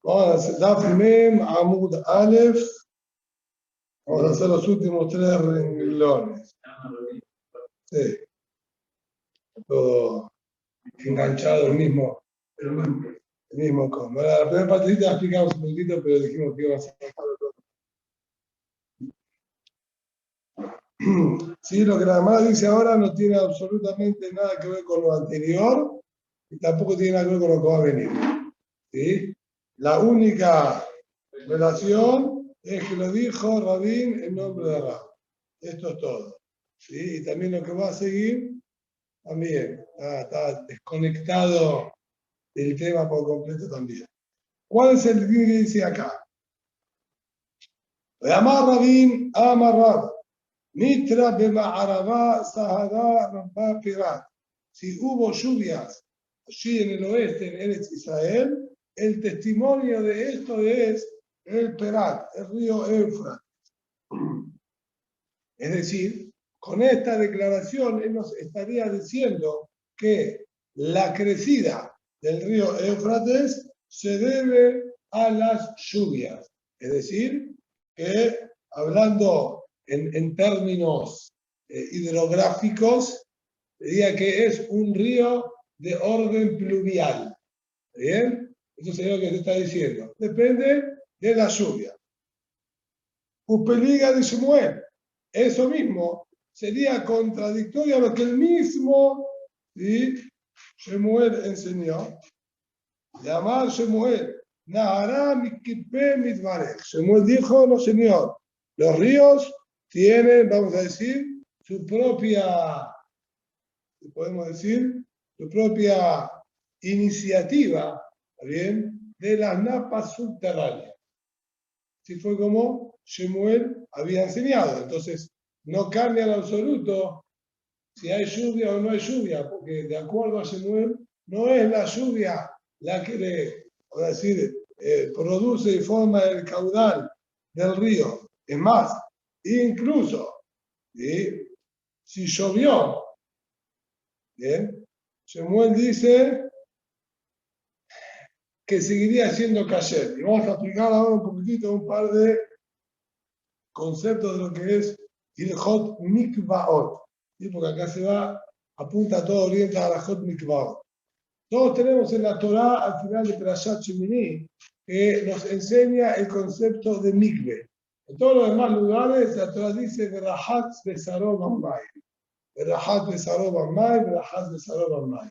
Vamos a hacer Daf Mem Amud Aleph. Vamos a hacer los últimos 3 renglones. Sí, todo enganchado el mismo combo. La primera partecita la explicamos un poquitito, pero dijimos que iba a ser todo. Sí, lo que la Gemara dice ahora no tiene absolutamente nada que ver con lo anterior y tampoco tiene nada que ver con lo que va a venir. ¿Sí? La única relación es que lo dijo Rabín en nombre de Rab. Esto es todo. ¿Sí? Y también lo que va a seguir, también está desconectado del tema por completo también. ¿Cuál es el que dice acá? Amar Rabín, Amar Rab. Mitra bema'arabá sahadá rabbá pirat. Si hubo lluvias allí en el oeste, en Eretz Israel, el testimonio de esto es el Perat, el río Éufrates. Es decir, con esta declaración él nos estaría diciendo que la crecida del río Éufrates se debe a las lluvias. Es decir, que hablando en términos hidrográficos, diría que es un río de orden pluvial. ¿Bien? Eso sería lo que se está diciendo. Depende de la lluvia. Upeliga de Shemuel. Eso mismo sería contradictorio a lo que el mismo, ¿sí?, Shemuel enseñó. Llamar Shemuel. Nahara mikipe mitvarech. Shemuel dijo, no señor, los ríos tienen, vamos a decir, su propia, podemos decir, su propia iniciativa, ¿bien?, de las napas subterráneas. Así fue como Shemuel había enseñado. Entonces, no cambia en absoluto si hay lluvia o no hay lluvia, porque de acuerdo a Shemuel, no es la lluvia la que produce y forma el caudal del río. Es más, incluso, ¿sí?, si llovió, ¿bien?, Shemuel dice que seguiría siendo kasher. Y vamos a explicar ahora un poquitito un par de conceptos de lo que es Ilhot Mikvaot. ¿Sí? Porque acá se va, apunta todo, orienta a la Hot Mikvaot. Todos tenemos en la Torá, al final de Perashat Shemini, que nos enseña el concepto de mikve. En todos los demás lugares, la Torá dice Verahat Besarob Amay. Verahat Besarob Amay, Verahat Besarob Amay.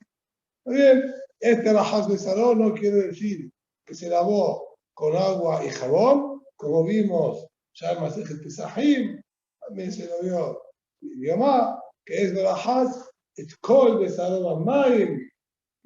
Muy bien, este Verahat Besarob no quiere decir que se lavó con agua y jabón, como vimos ya en Masejet Pesachim, también se lo vio Yomá, que es Verahat et kol Besarob Amay.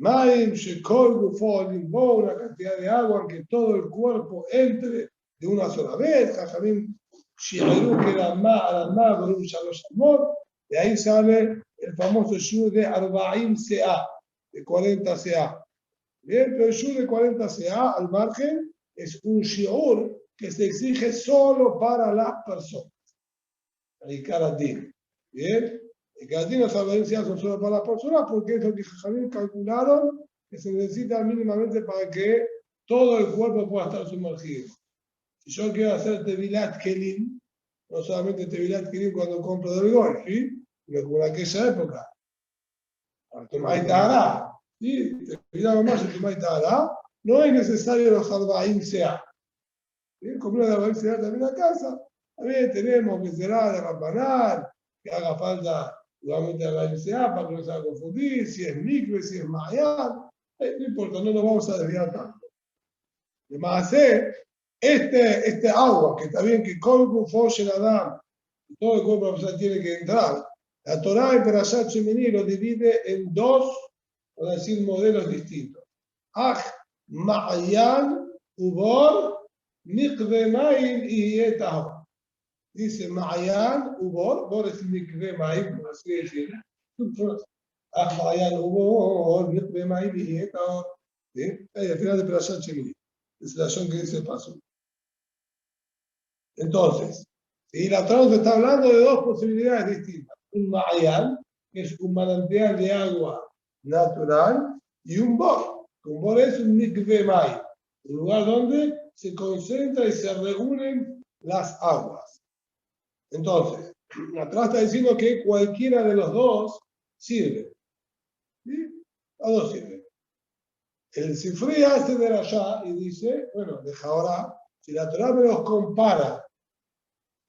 Maim, Shekol, Gufo, Limbo, una cantidad de agua en que todo el cuerpo entre de una sola vez. Jajamim, Shi'eru, que era Ma, Baruch Shalosh Amot. De ahí sale el famoso Shur de Arba'im Se'a, de 40 Se'a. Bien, pero el Shur de 40 Se'a, al margen, es un Shi'ur que se exige solo para las personas. El Karadin. Bien. El Karadin los advertencias son solo para las personas porque es lo que Jajamim calcularon que se necesita mínimamente para que todo el cuerpo pueda estar sumergido. Si yo quiero hacer Tevilat Kelim, no solamente Tevilat Kelim cuando compro del golf, ¿sí?, sino como en aquella época, Tomai Tahara, ¿sí?, Tevilat más y Tomai Tahara, no es necesario los Arba'im Se'a. Como una de Arba'im Se'a también a casa, también tenemos que será de Rampanar, que haga falta nuevamente a la MCA para que no se va a confundir, si es mikve, si es Mayan, no importa, no nos vamos a desviar tanto. Además, este agua, que está bien que Kolbu Foshel Adam, todo el cuerpo de la persona tiene que entrar, la Torá en Perashat Shemini lo divide en dos, por decir, modelos distintos. Aj, Mayan, Ubor, Mikve Maim y Yetahor. Dice Ma'ayan, Ubor, Bor es Mikve Maim, como así decir. Ma'ayan, Ubor, Mikve Maim y Yetahor. Al final de Perashat Shemini. Es la acción que dice el paso. Entonces, ¿sí?, la Torá nos está hablando de dos posibilidades distintas. Un Ma'ayan, que es un manantial de agua natural, y un Bor, Un bor es un mikve mai, un lugar donde se concentra y se reúnen las aguas. Entonces, atrás está diciendo que cualquiera de los dos sirve. ¿Sí? Los dos sirven. El Sifri hace de allá y dice, bueno, deja ahora, si la Torah me los compara,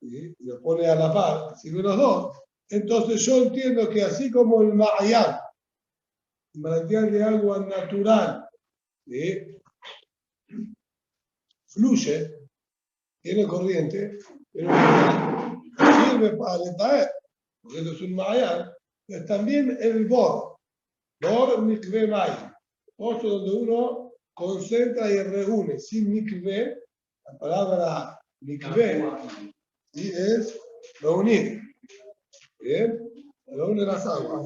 ¿sí? Y los pone a la par, sirven los dos, entonces yo entiendo que así como el Ma'ayán, el manantial de agua natural, ¿sí? Fluye, tiene corriente, pero sirve para letaer, porque eso es un Ma'ayán, pero también el Bor mikve mai, pozo donde uno concentra y reúne, sin mikve, la palabra mikve, ¿sí? Es reunir, ¿bien? Reúne las aguas.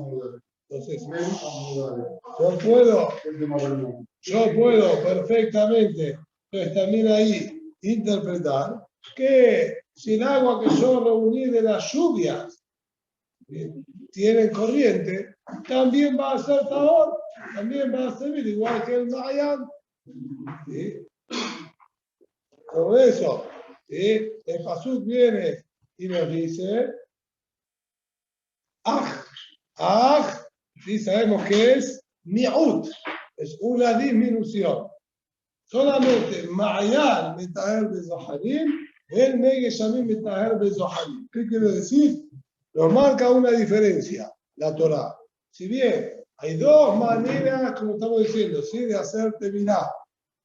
Entonces, yo puedo perfectamente, entonces también ahí interpretar que si el agua que yo reuní de las lluvias tiene corriente, también va a ser tahor, también va a servir igual que el Mayan. ¿Sí? Por eso, ¿sí? El Pasuk viene y nos dice, sí sabemos que es mi'ut, es una disminución. Solamente Ma'yan metaher bezohanim, el Megeshamim metaher bezohanim. ¿Qué quiere decir? Nos marca una diferencia, la Torah. Si bien hay dos maneras, como estamos diciendo, ¿sí? De hacer terminar.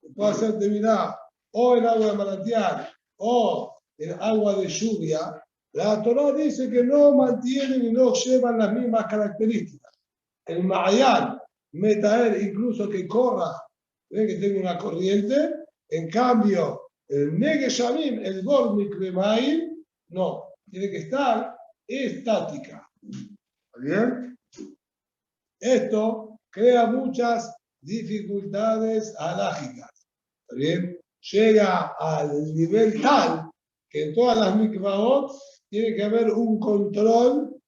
Se puede hacer terminar o en agua de manantial o en agua de lluvia. La Torah dice que no mantienen y no llevan las mismas características. El Ma'yan, metaer, incluso que corra, que tenga una corriente. En cambio, el Megeshamim, el Gormik Bemaim, no, tiene que estar estática. ¿Está bien? Esto crea muchas dificultades alágicas. ¿Está bien? Llega al nivel tal que en todas las mikvaot tiene que haber un control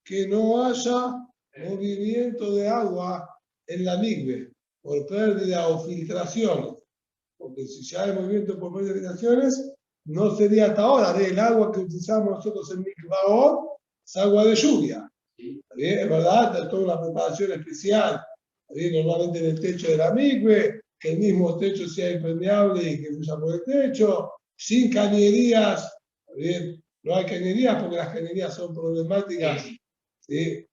que no haya movimiento de agua en la mikve por pérdida o filtraciones. Porque si ya hay movimiento por pérdida de filtraciones, no sería hasta ahora. El agua que utilizamos nosotros en mikvaot es agua de lluvia. ¿Bien? Es verdad, hay toda una preparación especial. ¿Bien? Normalmente en el techo de la mikve, que el mismo techo sea impermeable y que fluya por el techo, sin cañerías. ¿Bien? No hay cañerías porque las cañerías son problemáticas. ¿Sí?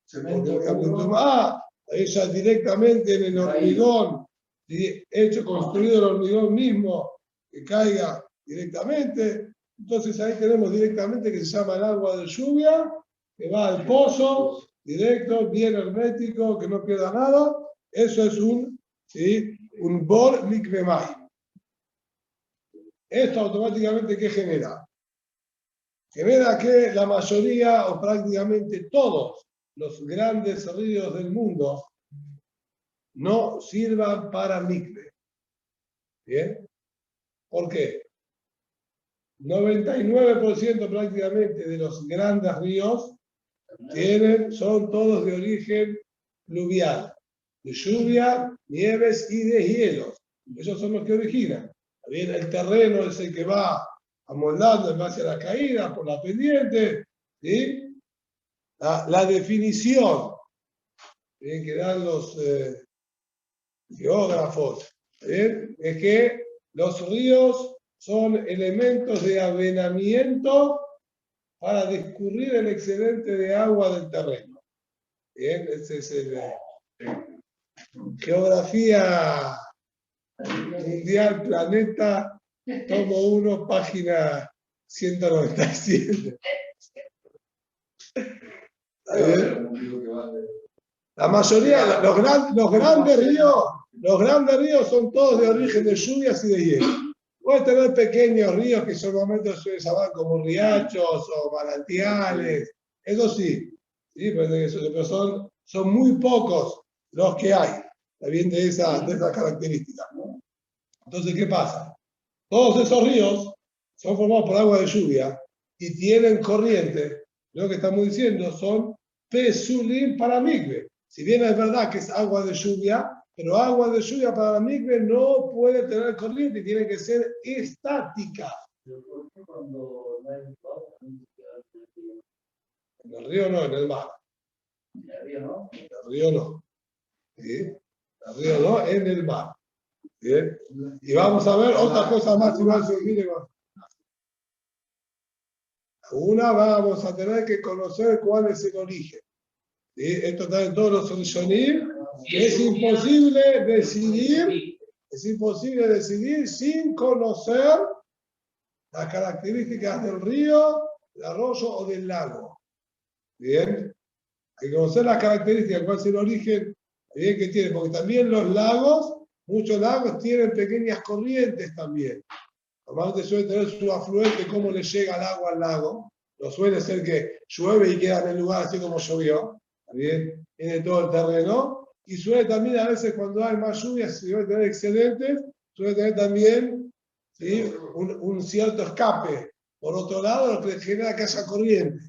Ella directamente en el hormigón, ¿sí? Hecho, construido el hormigón mismo, que caiga directamente. Entonces ahí tenemos directamente que se llama el agua de lluvia, que va al pozo, directo, bien hermético, que no pierda nada. Eso es ¿sí? Un bor mikvemai. Esto automáticamente, ¿qué genera? Genera que la mayoría o prácticamente todos los grandes ríos del mundo no sirvan para mikve. ¿Bien? ¿Por qué? 99% prácticamente de los grandes ríos son todos de origen pluvial, de lluvia, nieves y de hielos. Esos son los que originan. Bien, el terreno es el que va amoldando en base a las caídas, por la pendiente. ¿Sí? La definición que dan los geógrafos es que los ríos son elementos de avenamiento para discurrir el excedente de agua del terreno. Bien, ese es Geografía Mundial Planeta, tomo 1, página 197. La mayoría, los grandes ríos son todos de origen de lluvias y de hielo. Puedes tener pequeños ríos que son momentos se llaman como riachos o manantiales, eso sí, pero son muy pocos los que hay, también de esas características. Entonces, ¿qué pasa? Todos esos ríos son formados por agua de lluvia y tienen corriente. Lo que estamos diciendo son pesulim para mikve. Si bien es verdad que es agua de lluvia, Pero agua de lluvia para la mikve no puede tener corriente, tiene que ser estática. Pero ¿por qué cuando no hay un pavo, también se queda En el río no, en el mar. en el río, no? En el río no. ¿Sí? En el río no, en el mar. ¿Bien? Y vamos a ver otra cosa más igual se olvide. Una, vamos a tener que conocer cuál es el origen. ¿Sí? Esto está en todos los soluciones, que es imposible decidir sin conocer las características del río, del arroyo o del lago. Bien, hay que conocer las características, cuál es el origen bien, que tiene, porque también los lagos, muchos lagos tienen pequeñas corrientes también. Normalmente suele tener su afluente, cómo le llega el agua al lago. No suele ser que llueve y queda en el lugar así como llovió. Bien, tiene todo el terreno. Y suele también, a veces, cuando hay más lluvias, si suele tener excedentes, suele tener también, ¿sí?, un cierto escape. Por otro lado, lo que genera que haya corriente.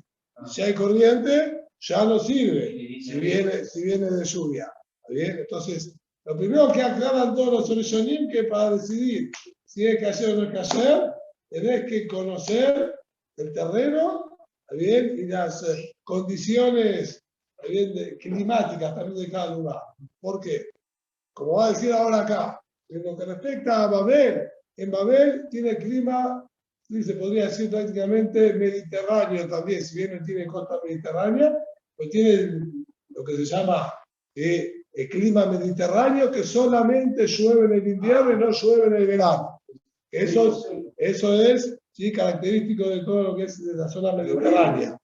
Si hay corriente, ya no sirve si viene de lluvia. ¿Bien? Entonces, lo primero que aclaran todos los soluciones que para decidir si es cayer o no es cayer, tenés que conocer el terreno, ¿bien?, y las condiciones, ¿bien?, climáticas también de cada lugar. ¿Por qué? Como va a decir ahora acá, en lo que respecta a Babel, en Babel tiene clima, sí, se podría decir prácticamente mediterráneo también, si bien no tiene costa mediterránea, pues tiene lo que se llama el clima mediterráneo, que solamente llueve en el invierno y no llueve en el verano. Eso es, sí, característico de todo lo que es de la zona mediterránea.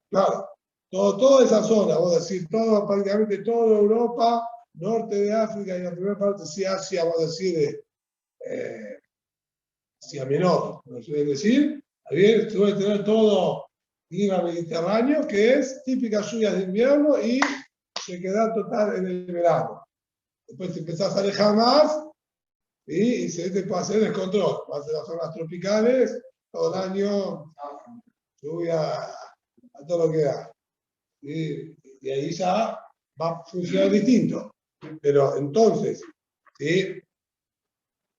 Claro, toda esa zona, vamos a decir, prácticamente toda Europa, norte de África y la primera parte, sí, Asia, vamos a decir, Asia Menor, ¿no suelen decir? Bien, suele tener todo clima mediterráneo, que es típicas lluvias de invierno y se queda total en el verano. Después te empezás a alejar más y se te puede hacer descontrol. Vas a las zonas tropicales, todo el año, lluvia a todo lo que da. Y ahí ya va a funcionar distinto. Pero entonces, ¿sí?,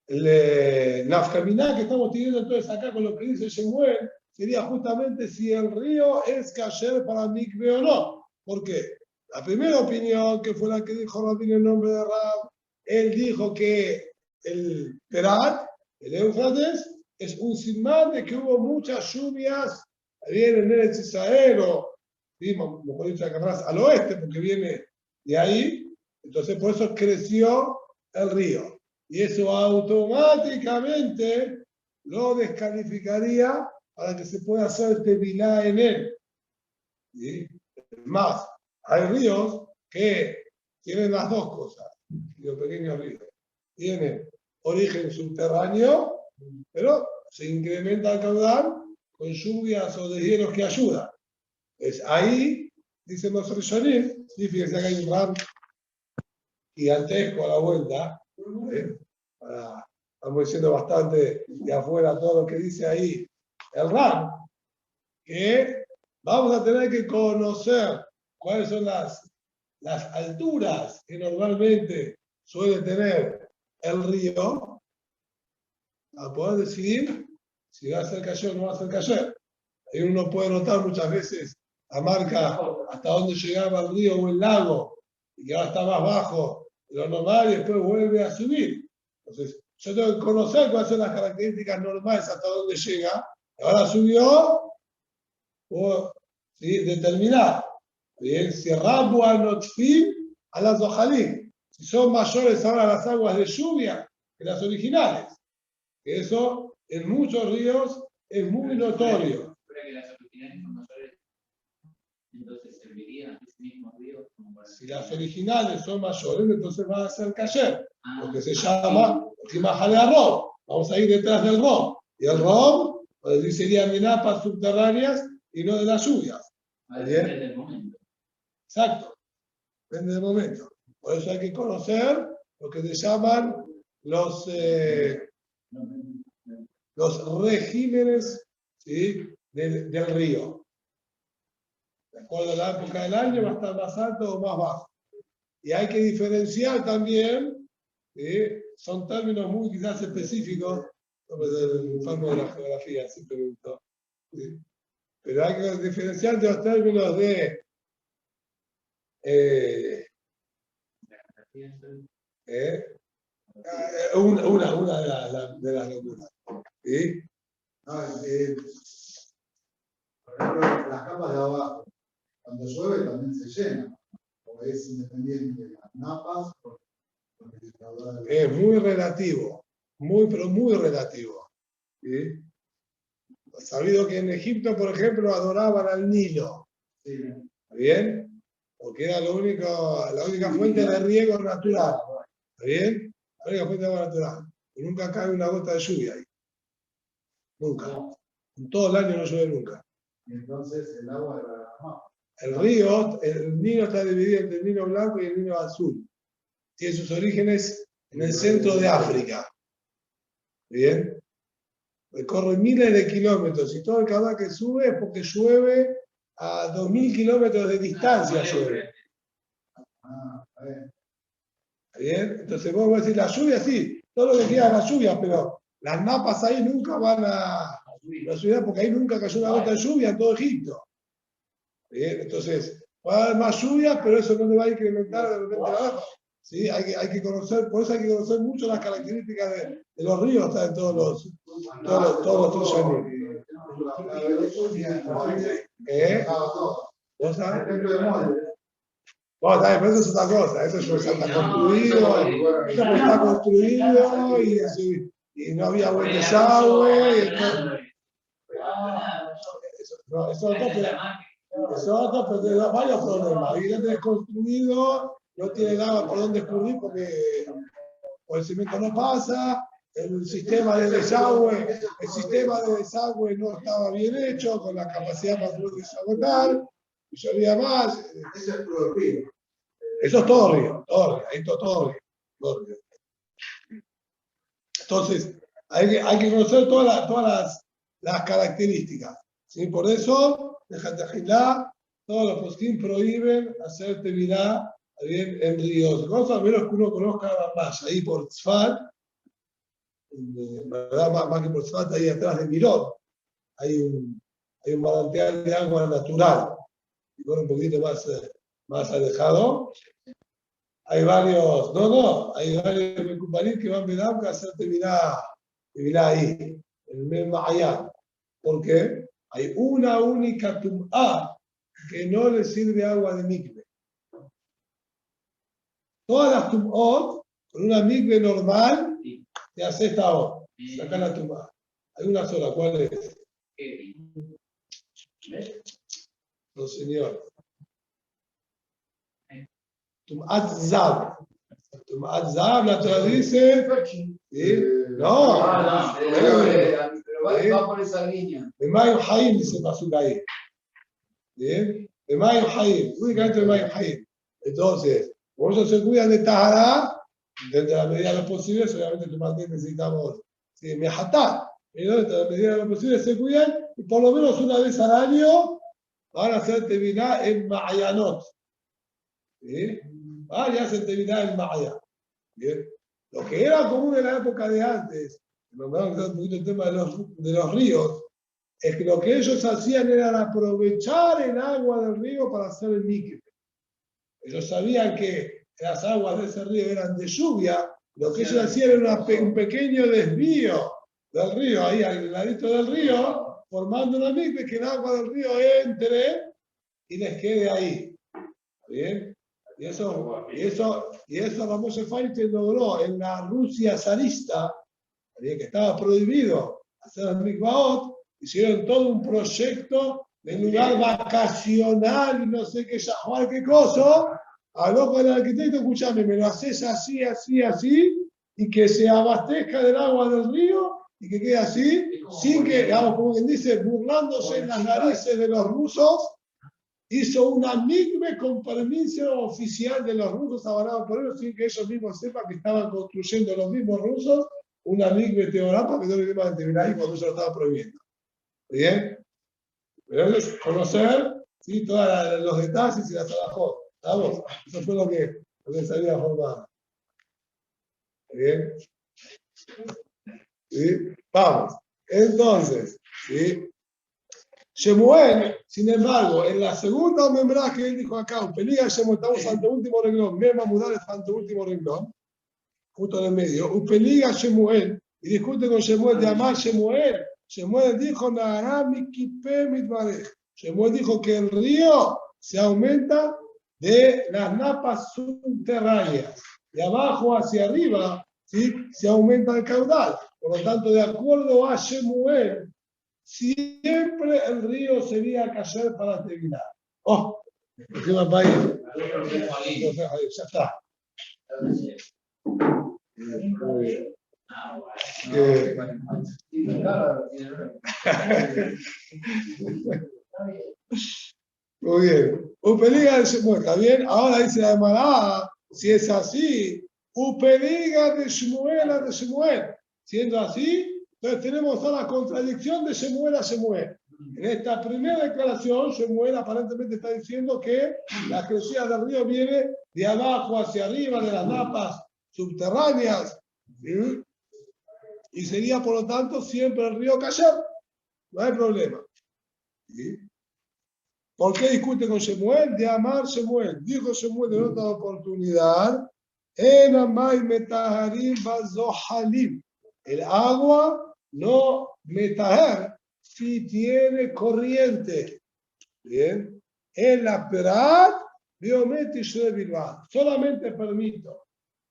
la nafkaminá que estamos teniendo entonces acá con lo que dice Shemuel sería justamente si el río es kasher para mikve o no. ¿Por qué? La primera opinión, que fue la que dijo Rabín en nombre de Rab, él dijo que el Perat, el Éufrates, es un simán de que hubo muchas lluvias bien en Eretz Israel, o mejor dicho, al oeste, porque viene de ahí. Entonces, por eso creció el río. Y eso automáticamente lo descalificaría para que se pueda hacer tevilá en él. ¿Sí? Es más, hay ríos que tienen las dos cosas, los pequeños ríos. Tienen origen subterráneo, pero se incrementa el caudal con lluvias o deshielos que ayudan. Es ahí, dicen los rishonim, sí, fíjense que hay un ram gigantesco a la vuelta. Estamos diciendo bastante de afuera todo lo que dice ahí el ram, que vamos a tener que conocer cuáles son las alturas que normalmente suele tener el río, para poder decidir si va a ser cayer o no va a ser cayer. Ahí uno puede notar muchas veces la marca hasta dónde llegaba el río o el lago, y que ahora está más bajo de lo normal y después vuelve a subir. Entonces, yo tengo que conocer cuáles son las características normales hasta dónde llega. Ahora subió, o ¿sí?, determinar. Bien, si Rabu Anotfim a las Ojalí, si son mayores ahora las aguas de lluvia que las originales. Eso en muchos ríos es muy notorio. Que las originales son mayores, entonces servirían ese mismo río como para... Si las originales son mayores, entonces va a ser cayer, porque se llama Timajale Rom. Vamos a ir detrás del Rom. Y el Rom, pues serían de napas subterráneas y no de las lluvias. Depende del momento. Exacto, depende del momento. Por eso hay que conocer lo que se llaman los regímenes, ¿sí?, del río. De acuerdo a la época del año va a estar más alto o más bajo. Y hay que diferenciar también, ¿sí? Son términos muy quizás específicos, sobre el enfermo de la geografía, siempre me gustó, ¿sí? Pero hay que diferenciar de los términos de una de las locuras. ¿Sí? No, por ejemplo, las capas de abajo, cuando llueve también se llenan, o es independiente de las napas, porque el caudal Es muy relativo, pero muy relativo. ¿Sí? Sabido que en Egipto, por ejemplo, adoraban al Nilo. sí, ¿Está bien? Porque era la única fuente de riego natural. ¿Está bien? La única fuente de agua natural. Y nunca cae una gota de lluvia ahí. Nunca. En todo el año no llueve nunca. y entonces el agua era la mapa. El río, el Nilo está dividido entre el Nilo blanco y el Nilo azul. Tiene sus orígenes en el centro de África. ¿Bien? Recorre miles de kilómetros y todo el canal que sube es porque llueve a 2000 kilómetros de distancia. Llueve. Está bien. ¿Está bien? Entonces vos decís, la lluvia sí, todo lo que queda es la lluvia, pero las napas ahí nunca van a la ciudad porque ahí nunca cayó una gota de lluvia en todo Egipto. ¿Bien? Entonces, va a haber más lluvias, pero eso no le va a incrementar de repente la napa. ¿Sí? Hay que conocer, por eso hay que conocer mucho las características de los ríos, está en todos los trozos. ¿Vos sabés? Bueno, está bien, pero eso es otra cosa, eso ya está construido, eso está construido y no había buen desagüe. Eso pero tiene varios problemas. Y ya tenés construido, no tiene agua por dónde escurrir porque el cemento no pasa, el sistema de desagüe no estaba bien hecho, con la capacidad para poder desagotar, y llovía más. Eso es todo el río. Eso es todo río, ahí todo río. Entonces, hay que conocer todas las características. ¿Sí? Por eso, déjate agilá, todos los posquín prohíben hacer tevilá en ríos. Cosa al menos que uno conozca más, ahí por Tzfat, ¿verdad? Más que por Tzfat, ahí atrás de Mirón, hay un manantial de agua natural, y con un poquito más alejado. Hay varios Mekubalim que van a hacer tevilá ahí, en el Mem Ma'ayan. ¿Por qué? Hay una única tum'á que no le sirve agua de mikve. Todas las tum'ot, con una mikve normal, te hace esta hora. Saca la tum'á. Hay una sola, ¿cuál es? No, señor. Tum'at Zab. Tum'at Zab, la Torah dice. ¿Sí? No. Va por esa línea. De Mayo Haim dice Pasuk ahí. ¿Bien? De Mayo Haim. Únicamente de Mayo Haim. Entonces, como ellos se cuidan de Tahara, dentro de la medida de lo posible, obviamente tu mantel necesitamos. ¿Sí? Mejatá. Pero dentro de la medida de lo posible se cuidan y por lo menos una vez al año van a hacer tevilá en Ma'ayanot. ¿Sí? Ya hacen tevilá en Ma'ayan. Bien. Lo que era común en la época de antes, nombramos un poquito el tema de los ríos, es que lo que ellos hacían era aprovechar el agua del río para hacer el mikve. Ellos sabían que las aguas de ese río eran de lluvia, lo que ellos hacían era un pequeño desvío del río, ahí al ladito del río, formando una mikve que el agua del río entre y les quede ahí. ¿Bien? Y eso Ramón Feinstein logró en la Rusia zarista, que estaba prohibido hacer el mikvaot, hicieron todo un proyecto de lugar vacacional y no sé qué, qué cosa. Habló con el arquitecto, escuchame, me lo haces así, y que se abastezca del agua del río y que quede así, sin que, digamos, como quien dice, burlándose en las narices de los rusos. Hizo una mikve con permiso oficial de los rusos, avalado por ellos, sin que ellos mismos sepan que estaban construyendo los mismos rusos una mikve teorá para que no le dieran tevilá ahí cuando ellos lo estaban prohibiendo. ¿Bien? Pero es conocer, ¿sí? Todos los detalles y las alajot. ¿Estamos? Eso fue lo que donde se había formado. ¿Bien? ¿Sí? Vamos. Entonces, ¿sí? Shemuel, sin embargo, en la segunda membrana que él dijo acá, Upeliga Shemuel, estamos ante el último renglón, Mema Mudar está ante el último renglón, justo en el medio. Upeliga Shemuel, y discute con Shemuel de Amar Shemuel. Shemuel dijo, Naharami Kipe Mitbarej. Shemuel dijo que el río se aumenta de las napas subterráneas. De abajo hacia arriba, ¿sí? Se aumenta el caudal. Por lo tanto, de acuerdo a Shemuel, siempre el río sería cayer para terminar. Oh, ¿qué va para ir? Ya está. Muy bien. Muy bien. Upeliga de Shemuel, ¿está bien? Ahora dice la Gemara, si es así, Upeliga de Shemuel a de Shemuel. Siendo así, entonces tenemos a la contradicción de Shemuel a Shemuel. En esta primera declaración, Shemuel aparentemente está diciendo que la crecida del río viene de abajo hacia arriba, de las napas subterráneas, ¿sí? Y sería, por lo tanto, siempre el río cayer. No hay problema. ¿Sí? ¿Por qué discute con Shemuel? De amar Shemuel. Dijo Shemuel en otra oportunidad, en amay metaharim bazohalim. El agua no metaher si tiene corriente. Bien. En la perat, solamente permito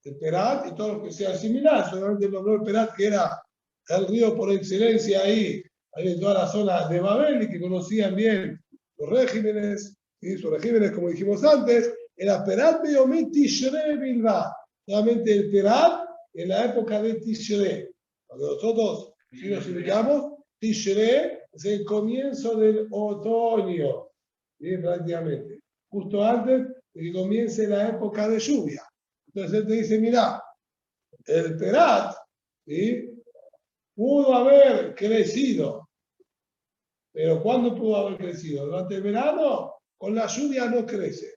el perat y todo lo que sea similar. Solamente el nombró el perat, que era el río por excelencia ahí en toda la zona de Babel y que conocían bien los regímenes, ¿sí? Sus regímenes, como dijimos antes, el Perat Beomit Tishre Bilba, solamente el Perat en la época de Tishre. Cuando nosotros, si nos ubicamos, Tishre es el comienzo del otoño, ¿sí? Prácticamente, justo antes de que comience la época de lluvia. Entonces él te dice, mira, el Perat, ¿sí? Pudo haber crecido. Pero ¿cuándo pudo haber crecido? Durante el verano, con la lluvia no crece,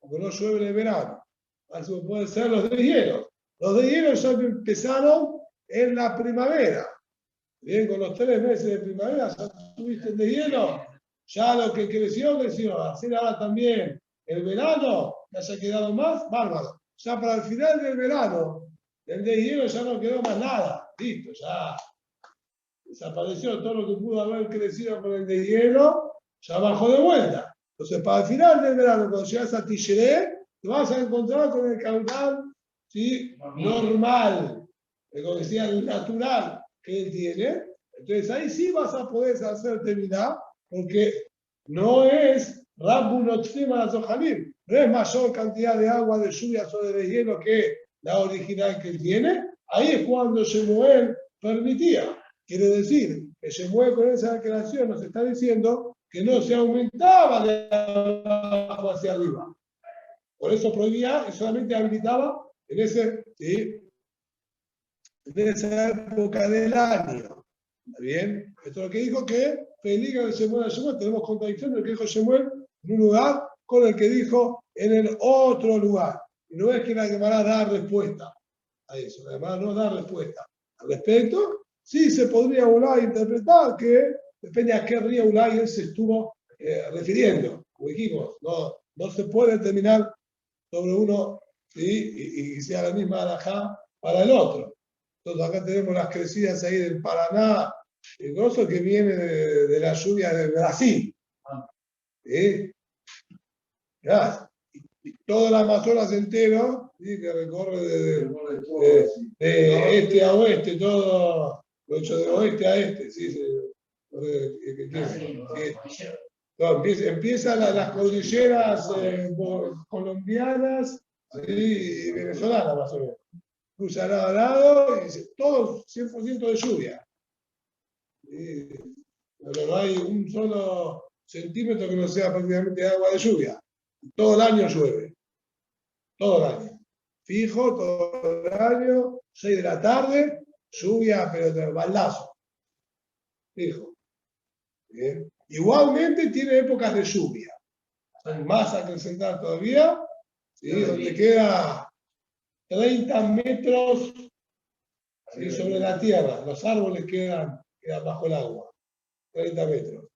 porque no llueve en el verano. Así pueden ser los deshielos. Los deshielos ya empezaron en la primavera. Bien, con los 3 meses de primavera ya tuviste el deshielo, ya lo que creció, creció. Así ahora también el verano, que haya quedado más, bárbaro. Ya para el final del verano, del deshielo ya no quedó más nada. Listo, ya desapareció todo lo que pudo haber crecido con el deshielo, ya bajó de vuelta. Entonces, para el final del verano, cuando llegas a Tishré, te vas a encontrar con el caudal, ¿sí? Normal, como decía, el natural que él tiene. Entonces, ahí sí vas a poder hacer terminar, porque no es Rabbu Notzima Zohalim, no es mayor cantidad de agua, de lluvia o de deshielo que la original que él tiene. Ahí es cuando Shemuel permitía. Quiere decir que Shemuel con esa declaración nos está diciendo que no se aumentaba de abajo hacia arriba. Por eso prohibía y solamente habilitaba en, ¿sí? En esa época del año. ¿Está bien? Esto es lo que dijo que peligra de Shemuel a Shemuel. Tenemos contradicción de lo que dijo Shemuel en un lugar con el que dijo en el otro lugar. Y no es que la Gemara da respuesta a eso. La Gemara no da respuesta. Al respecto, sí se podría Ulay interpretar que depende a qué río Ulay él se estuvo refiriendo. Como dijimos, no se puede terminar sobre uno, ¿sí? y sea la misma alajá para el otro. Entonces acá tenemos las crecidas ahí del Paraná, el gozo que viene de la lluvia del Brasil. ¿Sí? Ya. Y todo el Amazonas entero, ¿sí? Que recorre de este a oeste, todo lo hecho de oeste a este. ¿Sí? No, empiezan las cordilleras colombianas, ¿sí? Y venezolanas más o menos. Cruza lado a lado y dice, todo 100% de lluvia. ¿Sí? Pero no hay un solo centímetro que no sea prácticamente de agua de lluvia. Todo el año llueve. Todo el año. Fijo, todo el año, 6 de la tarde, lluvia, pero de baldazo. Fijo. ¿Bien? Igualmente tiene épocas de lluvia. Son más acrecentadas todavía, ¿sí? Donde queda 30 metros, ¿sí? Sobre la tierra. Los árboles quedan bajo el agua. 30 metros.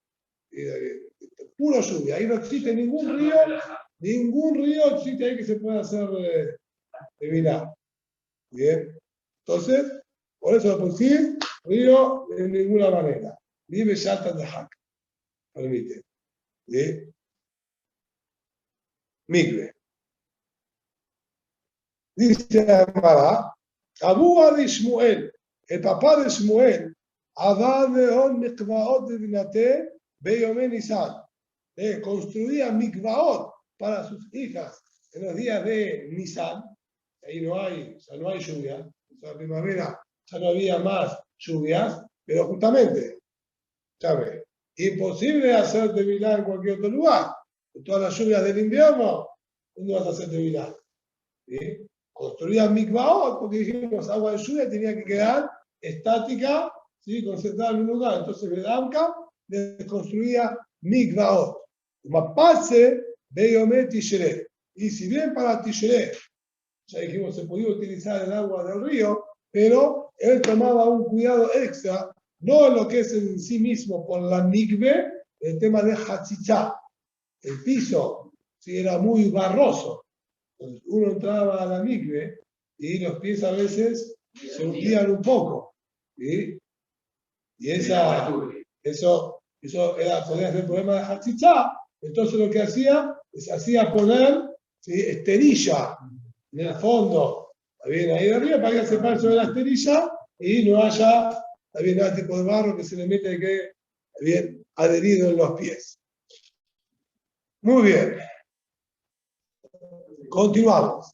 Puro lluvia. Ahí no existe ningún río existe ahí que se pueda hacer Tevilá. Bien. Entonces, por eso por sí, río de ninguna manera. Vive Shatan de Hak. Permite. ¿Sí? Mikve. Dice Amara, Abu de Shmuel, el papá de Shmuel, Abad de On Mikvaot de Dinate, Beyome Nisan, construía Mikvaot para sus hijas en los días de Nisan. Ahí no hay lluvia, en la primavera ya no había más lluvias, pero justamente, ¿sabes? Imposible hacer Tevilá en cualquier otro lugar. Con todas las lluvias del invierno, ¿dónde vas a hacer Tevilá? ¿Sí? Construían mikvaot porque dijimos agua de lluvia tenía que quedar estática, ¿sí? Concentrada en un lugar. Entonces Bedamka les construía mikvaot. Mapase Beyome Tishrei. Y si bien para Tishrei, ya dijimos, se podía utilizar el agua del río, pero él tomaba un cuidado extra, no en lo que es en sí mismo por la mikve, el tema de Hatzitzá. El piso, si era muy barroso. Uno entraba a la mikve y los pies a veces se hundían un poco. ¿Sí? Y eso podía ser el problema de Hatzitzá. Entonces lo que hacía poner, ¿sí? Esterilla en el fondo, bien, ahí de arriba, para que se pare sobre la esterilla y no haya nada tipo de barro que se le mete que bien adherido en los pies. Muy bien. Continuamos.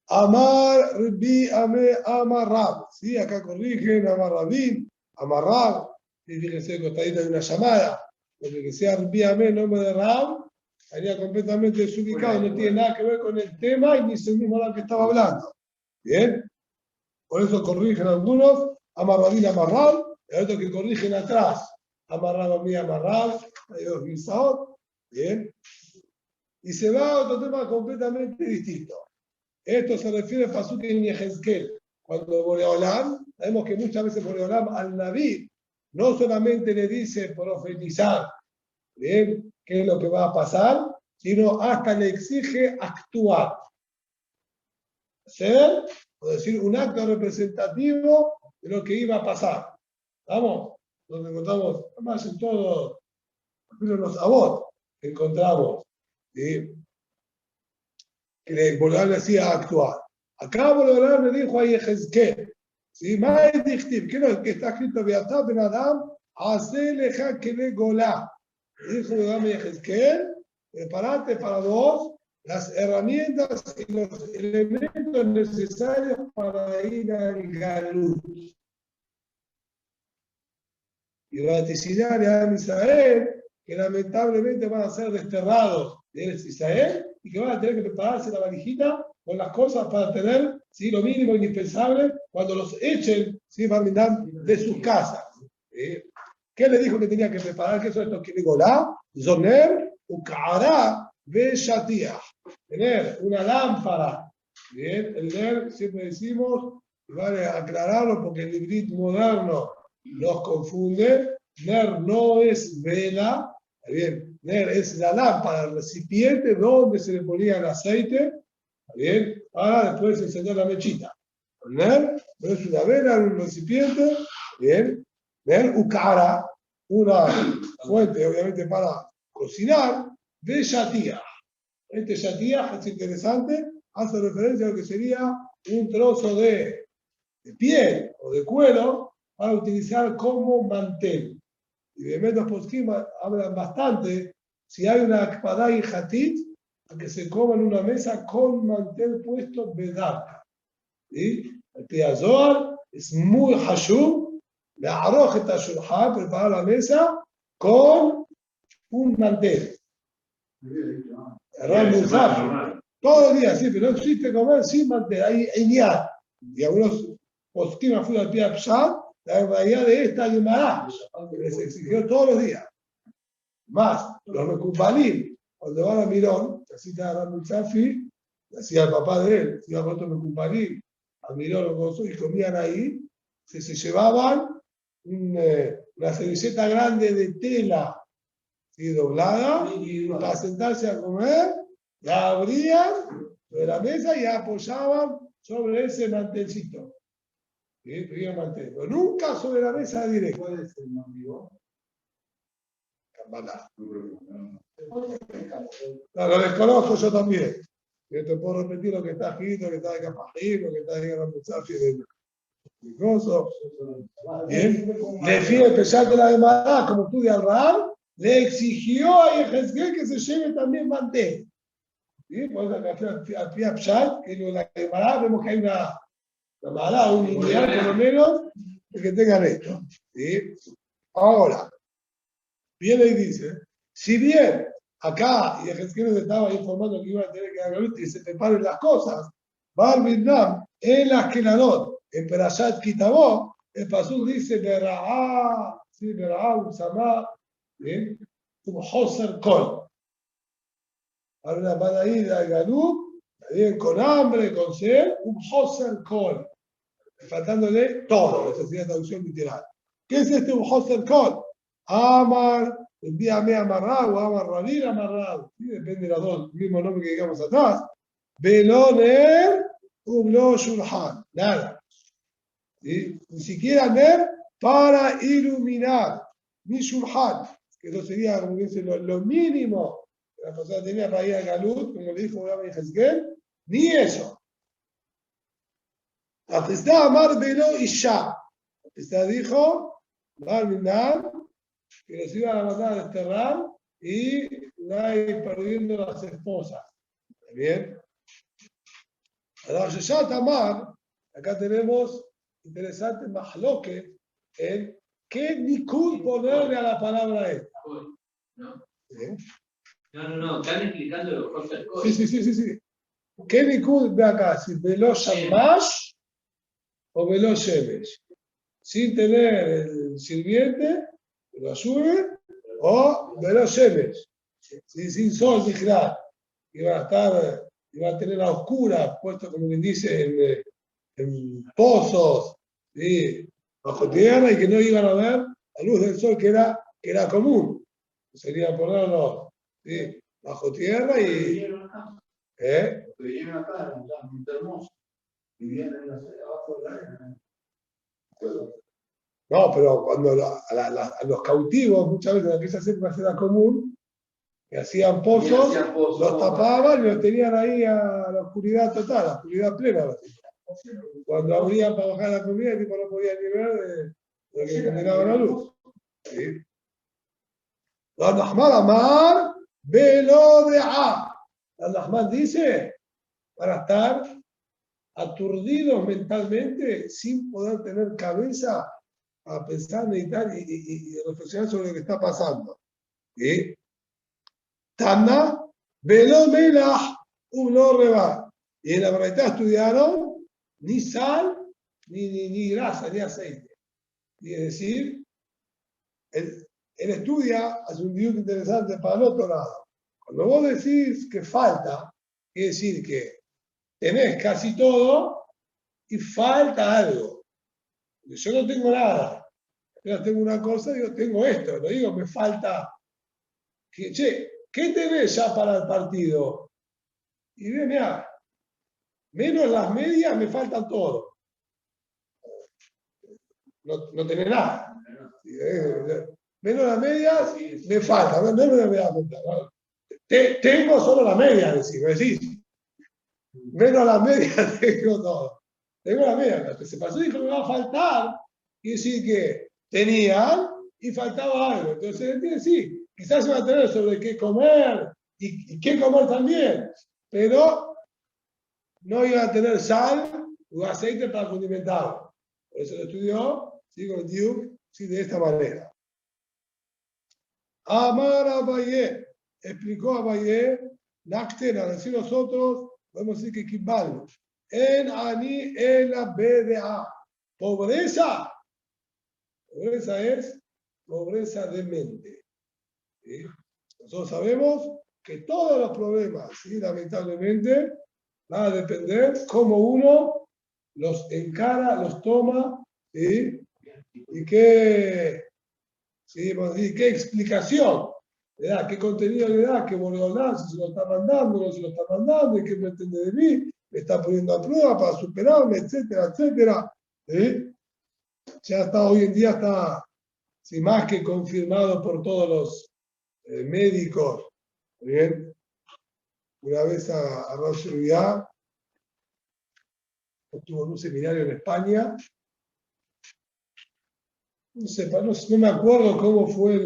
Amar Rabbi Ame Amar Rab. Sí, acá corrigen Amar Rabin, Amar Rab. Y fíjense costadita de una llamada. Porque que sea Rabbi Ame el nombre de Rab, estaría completamente desubicado, no tiene nada que ver con el tema y ni es el mismo Rab que estaba hablando. Bien. Por eso corrigen algunos. Amar Rabin, Amar Rab. Y otros que corrigen atrás. Amar Rab, Amar Rab. Hay dos guisados. Bien. Y se va a otro tema completamente distinto. Esto se refiere a Pasuk en Yehezkel. Cuando Boreolam, sabemos que muchas veces Boreolam al Naví no solamente le dice profetizar, ¿bien? Qué es lo que va a pasar, sino hasta le exige actuar. Hacer, o decir, un acto representativo de lo que iba a pasar. ¿Vamos? Donde encontramos, además en todos los abot que encontramos. ¿Sí? Que Boreolam le decía actuar. Acá Boreolam le dijo a Yehezkel, ¿sí? ¿Qué es lo que está escrito? Beatá ben Adam, hace leja que le golá. Dijo Boreolam a Yehezkel, prepárate para vos las herramientas y los elementos necesarios para ir al Galut. Y vaticinar a Israel que lamentablemente van a ser desterrados de Israel y que van a tener que prepararse la valijita con las cosas para tener, ¿sí? Lo mínimo indispensable cuando los echen, ¿sí? Van a mirar de sus casas. ¿Qué le dijo que tenía que preparar? ¿Qué son estos que digo? Zoner, Ukara, Beshatia. Tener una lámpara. Bien, el ner, siempre decimos, vale aclararlo porque el hibrid moderno nos confunde. Ner no es vela. Bien, ner es la lámpara, el recipiente donde se le ponía el aceite, bien, para después encender la mechita. El ner no es una vela, un recipiente, bien, ner ukara, una fuente obviamente para cocinar, de yatía. Este yatía es interesante, hace referencia a lo que sería un trozo de piel o de cuero para utilizar como mantel. Y de Medos Poskim hablan bastante si hay una akpadá y hatit a que se coma en una mesa con mantel puesto bedaka. ¿Sí? El Piazoar es muy hashub, le arrojeta shulha, prepara la mesa con un mantel. Todos los días, sí, pero no existe comer sin mantel, hay eñar. Y algunos Poskim afuera al pie a Pshat, la realidad de esta Gemara, que les exigió todos los días. Más, los Mekubalim, cuando van a Mirón, así estaba Rabbi Tzafi, hacía el papá de él, se iba a Roto Mecumparí, admiró los gozos y comían ahí, se llevaban una servilleta grande de tela, ¿sí? Doblada, y para sentarse a comer, la abrían de la mesa y apoyaban sobre ese mantelcito. ¿Sí? Pequeño mantel. Pero nunca sobre la mesa directa. ¿Cuál es el motivo? Campana. No, lo desconozco yo también. Yo te puedo repetir lo que está escrito, que está de Capajín, lo que está de Gran Musafi, de Gozo. Bien. Le fíe especial de la Gemara, como estudia el Rab, le exigió a Yehezkel que se lleve también mantel. ¿Sí? Por eso al pie Pshat, que en la Gemara vemos que hay una Gemara, un ideal por lo menos, de que tengan esto. ¿Sí? Ahora, viene y dice, si bien acá y Ezequiel nos estaba informando que iba a tener que dar luz y se preparen las cosas, Bar Vietnam, en las que la not, en Perashat Kitabó, el pasú dice, Bera'á, sí, Bera'á, Usamá, ¿bien? Como Hoser Kol. Ahora van a ir a Galut, también con hambre, con sed, un Hoser Kol, faltándole todo, esa sería la traducción literal. ¿Qué es este un Hoser Kol? Amar, envíame amarrado, Amar Rabir amarrado. ¿Sí? Depende de los dos, mismo nombre que digamos atrás. Beloner, Ublo Shulhan. Nada. ¿Sí? Ni siquiera Ner para iluminar. Ni Shulhan, que eso sería, como dice, lo mínimo que la persona tenía para ir a Galut, como le dijo Rabbi Hezkel, ni eso. Hasta Amar Belo Isha. Hasta dijo, Barminam, que los iban a mandar a desterrar y nadie perdiendo las esposas. ¿Está bien? Ahora, ya Tamar, acá tenemos interesante mahloque en qué nikud ponerle a la palabra esta. ¿No? ¿Sí? No, están explicando los cosas. Sí. ¿Qué nikud ve acá? Si velo shamash o velo shemesh. Sin tener el sirviente, lo ayude, o velo shemesh. Sin sol, vigilar. Iba a tener a oscura, puesto como quien dice, en pozos, ¿sí? Bajo tierra, y que no iban a ver la luz del sol que era común. Sería ponerlo, ¿sí? Bajo tierra y. Lo que vienen acá es un hermoso. Y vienen abajo de la arena. No, pero cuando a los cautivos, muchas veces en aquellas épocas era común, que hacían pozos, los tapaban y los tenían ahí a la oscuridad total, a la oscuridad plena. Cuando abrían para bajar la comida, el tipo no podía ni ver de lo que generaba la luz. ¿Sí? La Nahman Amar, velo de A. La Nahman dice, para estar aturdidos mentalmente, sin poder tener cabeza a pensar, meditar y reflexionar sobre lo que está pasando. ¿Sí? Tana, velo melah, uno reba. Y en la verdad estudiaron ni sal, ni grasa, ni aceite. Y es decir, él estudia, hace un dibujo interesante para el otro lado. Cuando vos decís que falta, quiere decir que tenés casi todo y falta algo. Yo no tengo nada. Yo tengo una cosa, digo, tengo esto. No digo, me falta. Che, ¿qué tenés ya para el partido? Y ve, mirá, menos las medias me faltan todo. No tenés nada. Menos las medias me faltan. No me voy a contar. Tengo solo las medias, decís. Menos las medias tengo todo. Tengo las medias. Lo que se pasó dijo que me va a faltar. Quiere decir que tenían y faltaba algo. Entonces, entiende, sí, quizás se va a tener sobre qué comer y qué comer también. Pero no iba a tener sal o aceite para condimentarlo. Por eso lo estudió, ¿sí? Con el Diuk, ¿sí? De esta manera. Amar Abayé, explicó Abayé, Naktena, decir nosotros, podemos decir que Kimbal, en Ani en la BDA. Pobreza. Pobreza es pobreza de mente. ¿Sí? Nosotros sabemos que todos los problemas, ¿sí? Lamentablemente, va a depender cómo uno los encara, los toma, ¿sí? Y qué, ¿sí? Y qué explicación le da, qué contenido le da, qué Boreolán, si se lo está mandando, no se lo está mandando, y qué pretende de mí, me está poniendo a prueba para superarme, etcétera, etcétera. ¿Sí? Ya está, hoy en día está, sí, más que confirmado por todos los médicos. Bien, una vez a Rosh Hashanah estuvo en un seminario en España. No sé, no me acuerdo cómo fue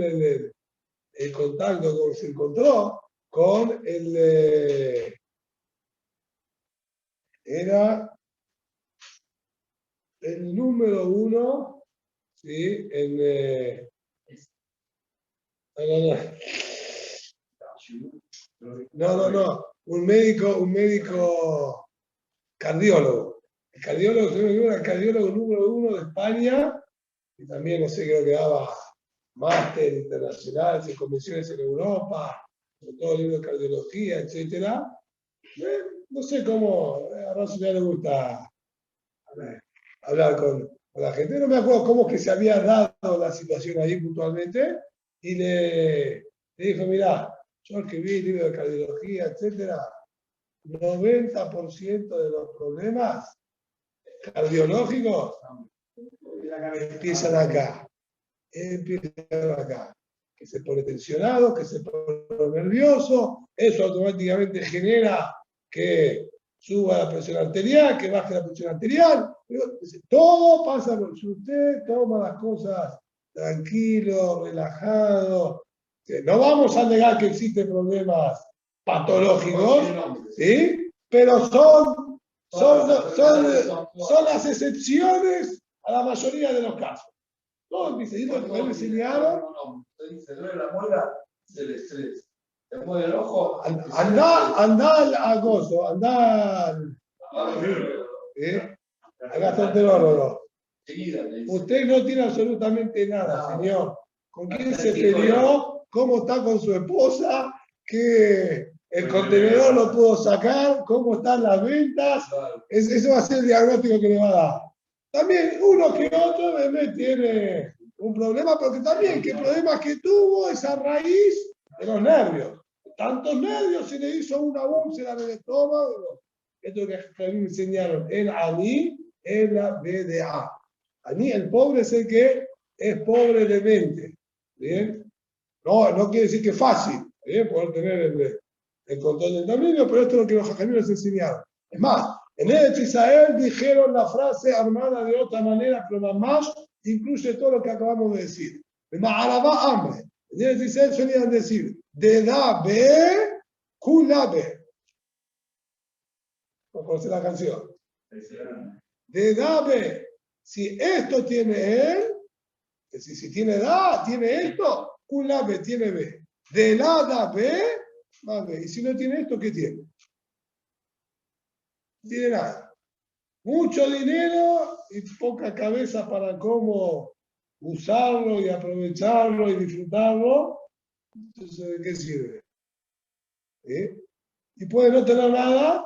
el contacto, cómo se encontró con era el número uno, ¿sí? No, un médico cardiólogo. El cardiólogo, era el cardiólogo número uno de España, y también, no sé, creo que daba máster internacionales en convenciones en Europa, sobre todo libros de cardiología, etc. No sé cómo, a Rosy ya le gusta hablar con la gente. No me acuerdo cómo que se había dado la situación ahí puntualmente, y le dijo, mirá, yo escribí libros de cardiología, etc. 90% de los problemas cardiológicos empiezan acá. Que se pone tensionado, que se pone nervioso, eso automáticamente genera que suba la presión arterial, que baje la presión arterial. Todo pasa por si usted toma las cosas tranquilo, relajado. No vamos a negar que existen problemas patológicos, ¿sí? Pero son las excepciones a la mayoría de los casos. Todos mis hijos que me enseñaron. Se duele la muela, se le mueve el ojo. Anda al gozo, anda al gastroenterólogo. Usted no tiene absolutamente nada, señor. ¿Con quién se peleó? ¿Cómo está con su esposa? ¿Qué el contenedor lo pudo sacar? ¿Cómo están las ventas? Eso va a ser el diagnóstico que le va a dar. También uno que otro bebé tiene un problema, pero que también que el problema que tuvo es a raíz de los nervios. Tantos nervios, se le hizo una úlcera en el estómago. Esto que a mí me enseñaron. El Ani, el BDA. Ani, el pobre es el que es pobre de mente. ¿Bien? No quiere decir que es fácil, ¿bien? Poder tener el control del dominio, pero esto es lo que los jajamim les enseñaron. Es más, en Eretz Israel dijeron la frase armada de otra manera, pero más incluye todo lo que acabamos de decir. En Eretz Israel solían decir, de da be, kula be. ¿Cómo conoce la canción? De da be. Si esto tiene él, es decir, si tiene da, tiene esto, kula be tiene be. De la da be, va be. Y si no tiene esto, ¿qué tiene? No tiene nada. Mucho dinero y poca cabeza para cómo usarlo y aprovecharlo y disfrutarlo. Entonces, ¿de qué sirve? Y puede no tener nada,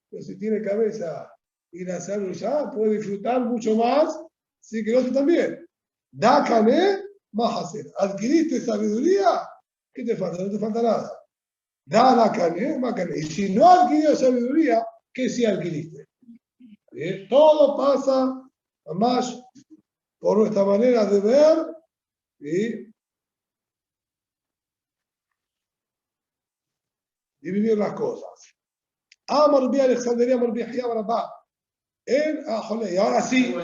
pero si tiene cabeza y la sabe usar, puede disfrutar mucho más, sí que el otro también. Da cané, más hacer. ¿Adquiriste sabiduría? ¿Qué te falta? No te falta nada. Da la cané, más cané. Y si no adquirió sabiduría, ¿qué sí adquiriste? Todo pasa más por nuestra manera de ver y vivir las cosas. Morbi Alexandria, Morbi Barabá. Y ahora sí,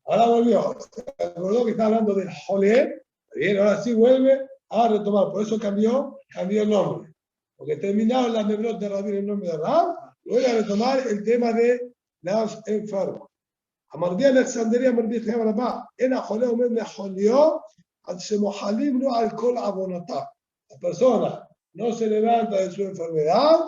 ahora volvió. Se acordó que está hablando del Jolé. Bien, ahora sí vuelve a retomar. Por eso cambió el nombre. Porque terminaron las Mebrot de Rabir el nombre de Rab, vuelve a retomar el tema de los enfermos. Morbi Alexandria, Morbi Barabá. En Jolé, Omer me Jolió, se mojalim no alcohol abonotá. La persona no se levanta de su enfermedad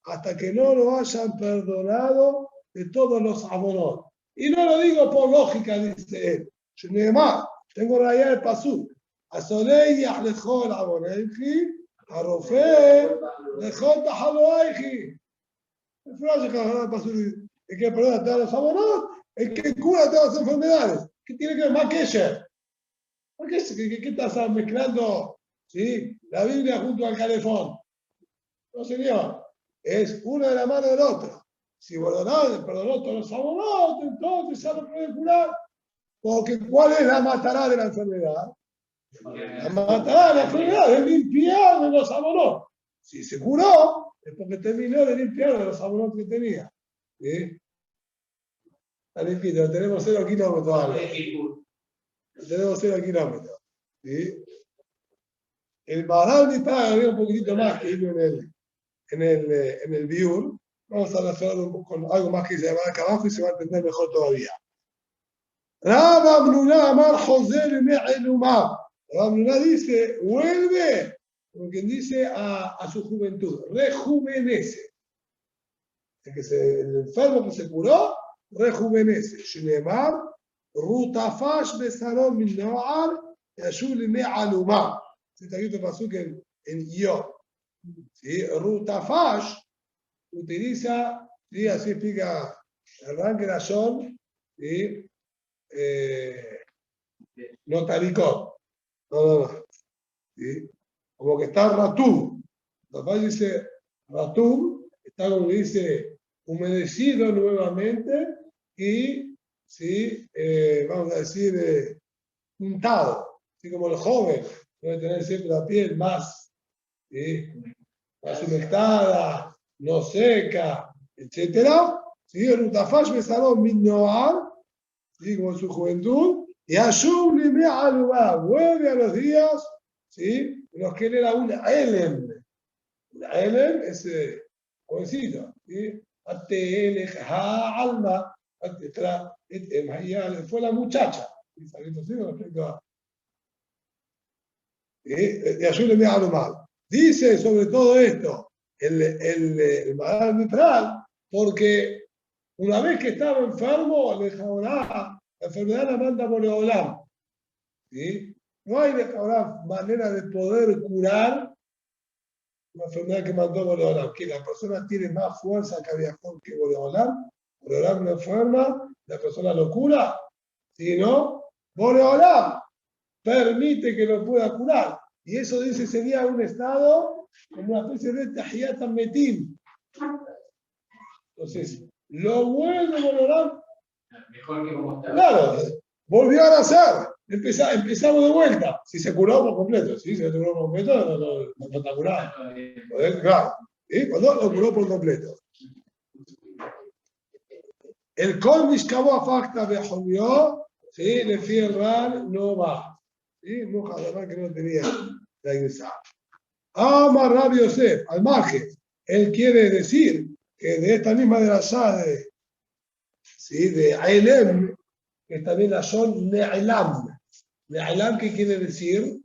hasta que no lo hayan perdonado de todos los abonot. Y no lo digo por lógica, dice él. Tengo raya el pasú. Asolei yahlejo el aboneji, Arrofé, dejó tajalo aiji. El frase el que perdona te da los abonos, el que cura todas las enfermedades. ¿Qué tiene que ver más que ella? ¿Por qué estás mezclando, ¿sí?, la Biblia junto al calefón? No, señor. Es una de la mano del otro. Si Boronado perdonó todos los abonos, entonces ya lo puede curar. Porque ¿cuál es la matará de la enfermedad? La matará de la enfermedad es limpiar de los abonos. Si se curó, es porque terminó de limpiar de los abonos que tenía. ¿Sí? Está limpito, tenemos 0 kilómetros ahora. Tenemos 0 kilómetros. ¿Sí? El Baral Nitral había un poquitito más que vino en el Biur. Vamos a hacer con algo más que se llama acá abajo y se va a entender mejor todavía. Rab Amnuna Amar José Me'elumab. Rab Amnuna dice, vuelve, como quien dice, a su juventud, rejuvenece. El enfermo que se curó, rejuvenece. Shinemar, Rutafash Besaron Min Noar, Yashul Me'alumab. Está escrito pasuk en Yo. ¿Sí? Rutafash utiliza, ¿sí?, así explica el Rankerashon, ¿sí?, no talicón. No. ¿Sí? Como que está Ratum. Rafael dice Ratum, está como dice humedecido nuevamente y, ¿sí?, vamos a decir, untado. Así como el joven debe tener siempre la piel más, ¿sí?, más humectada, no seca, etc. ¿Sí? El Utafash me saló min noar, ¿sí?, como en su juventud, y Ashub le alba, vuelve a los días, ¿sí?, en los que él era un Elem. Un Elem es jovencito, ¿sí? Alma, fue la muchacha. Y Ashub le alba. Dice sobre todo esto el Maral Mitral, porque una vez que estaba enfermo, la enfermedad la manda Boreolam. ¿Sí? No hay manera de poder curar una enfermedad que mandó Boreolam. Que la persona tiene más fuerza que Abiajón que Boreolam. Boreolam lo enferma, la persona lo cura. Si no, Boreolam permite que lo pueda curar. Y eso dice sería un estado como una especie de Tahiyat Metim. Entonces, lo bueno de Boreolam, Mejor que como estaba. claro, volvió a nacer. Empezamos de vuelta. Si se curó por completo. Si se curó por completo, no está curado. Claro. ¿Sí? Cuando lo curó por completo. El Kol Mishkabo Afakta Bejomió, ¿sí?, le fierran no va. ¿Sí? Mujer que no tenía la iglesia. Amar Rabbi Yosef, al margen, él quiere decir que de esta misma derashá de Ailem, que también la son Ne'elam. Ne'elam, ¿qué quiere decir?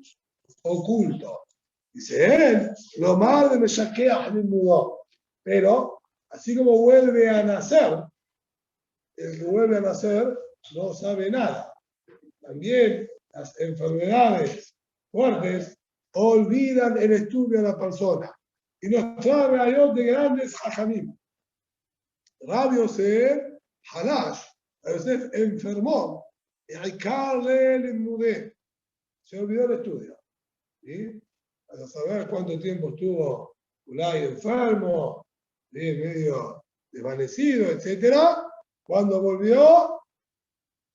Oculto. Dice él, lo mal de Meshakeach me mudó. Pero, así como vuelve a nacer, el que vuelve a nacer no sabe nada. También las enfermedades fuertes olvidan el estudio de la persona. Y nos trae a Dios de grandes hajamim. Rabbi Yosef Halash, Yosef enfermó, y Aikarle le mudé. Se olvidó el estudio. ¿Sí? Para saber cuánto tiempo estuvo Ulay enfermo, ¿sí?, medio desvanecido, etc. Cuando volvió,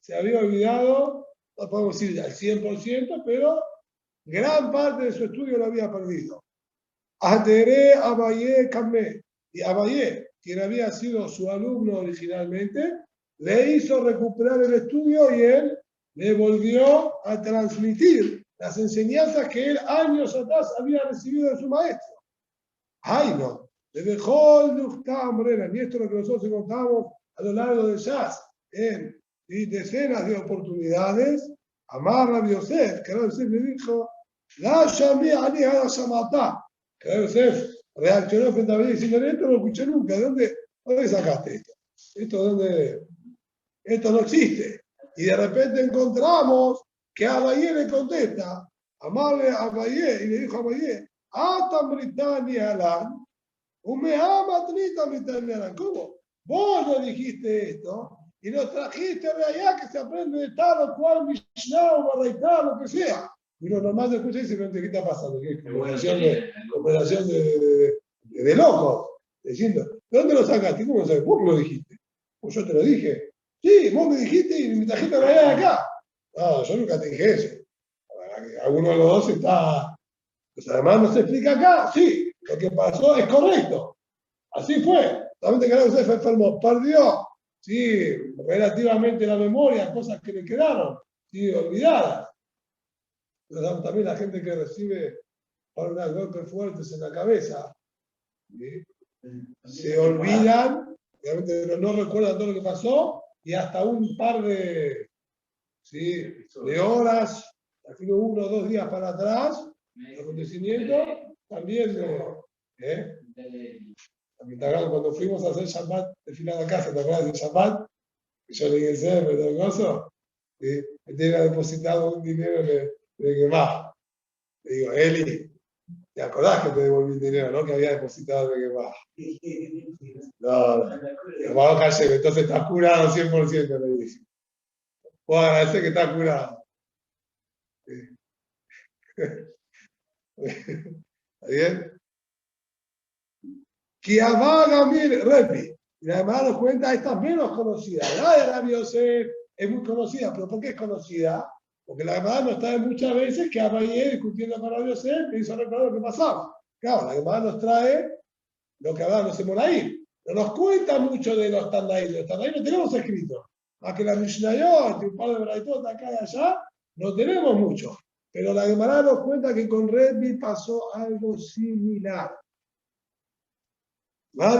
se había olvidado, no podemos decir al 100%, pero gran parte de su estudio lo había perdido. Adere Abayé Kamé. Y Abayé, quien había sido su alumno originalmente, le hizo recuperar el estudio y él le volvió a transmitir las enseñanzas que él años atrás había recibido de su maestro. Ay, no. Le dejó el Morena. Y esto es lo que nosotros encontramos a lo largo de Shas, en decenas de oportunidades. Amar a Yosef, que Yosef le dijo, la llamé a la Shamatá. Que Yosef reaccionó frente a mí diciendo, esto no lo escuché nunca. ¿De dónde sacaste esto? Esto no existe. Y de repente encontramos que Abayé le contesta, amarle a Abayé, y le dijo a Abayé, Atam Britania Alan, Umeama Trita Britania Alan. ¿Cómo? Vos no dijiste esto y nos trajiste de allá que se aprende de tal o cual Mishnah o Baraitá, lo que sea. Y lo normal de escuchar y se pregunta, ¿qué está pasando? ¿Qué es conversación de locos? Diciendo, ¿de dónde lo sacaste? ¿Cómo lo sabes? ¿Vos lo dijiste? Pues yo te lo dije. Sí, vos me dijiste y me trajiste de allá de acá. No, yo nunca te dije eso. Alguno de los dos está. Pues además no se explica acá. Sí, lo que pasó es correcto. Así fue. Solamente que José fue enfermo, perdió, sí, relativamente la memoria, cosas que le quedaron, sí, olvidadas. Pero también la gente que recibe unos golpes fuertes en la cabeza, ¿sí? Se olvidan, realmente no recuerdan todo lo que pasó, y hasta un par de, ¿sí?, de horas, aquí 1 o 2 días para atrás, el acontecimiento, también cuando fuimos a hacer Shabbat, de fila de casa, ¿te acuerdas del Shabbat? Yo le dije, pero todo el gozo, él tenía depositado un dinero de Gemá. Le digo, Eli, ¿te acordás que te devolví el dinero, no? Que había depositado de Gemá. No, hermano Calle, entonces estás curado 100%, le dije. Puedo agradecer que estás curado. ¿Está bien? Kiavagamir Repi. Y la Gemara nos cuenta, esta es menos conocida. La de Rabbi Yosef es muy conocida, pero ¿por qué es conocida? Porque la Gemara nos trae muchas veces que Abayé, discutiendo con Rabbi Yosef, le hizo recordar lo que pasaba. Claro, la Gemara nos trae lo que hablábamos en Moraí. No nos cuenta mucho de los Tandaim. Los Tandaim no tenemos escrito. Más que la Mishnayot y un par de Braitot acá y allá, no tenemos mucho. Pero la Gemara nos cuenta que con Repi pasó algo similar.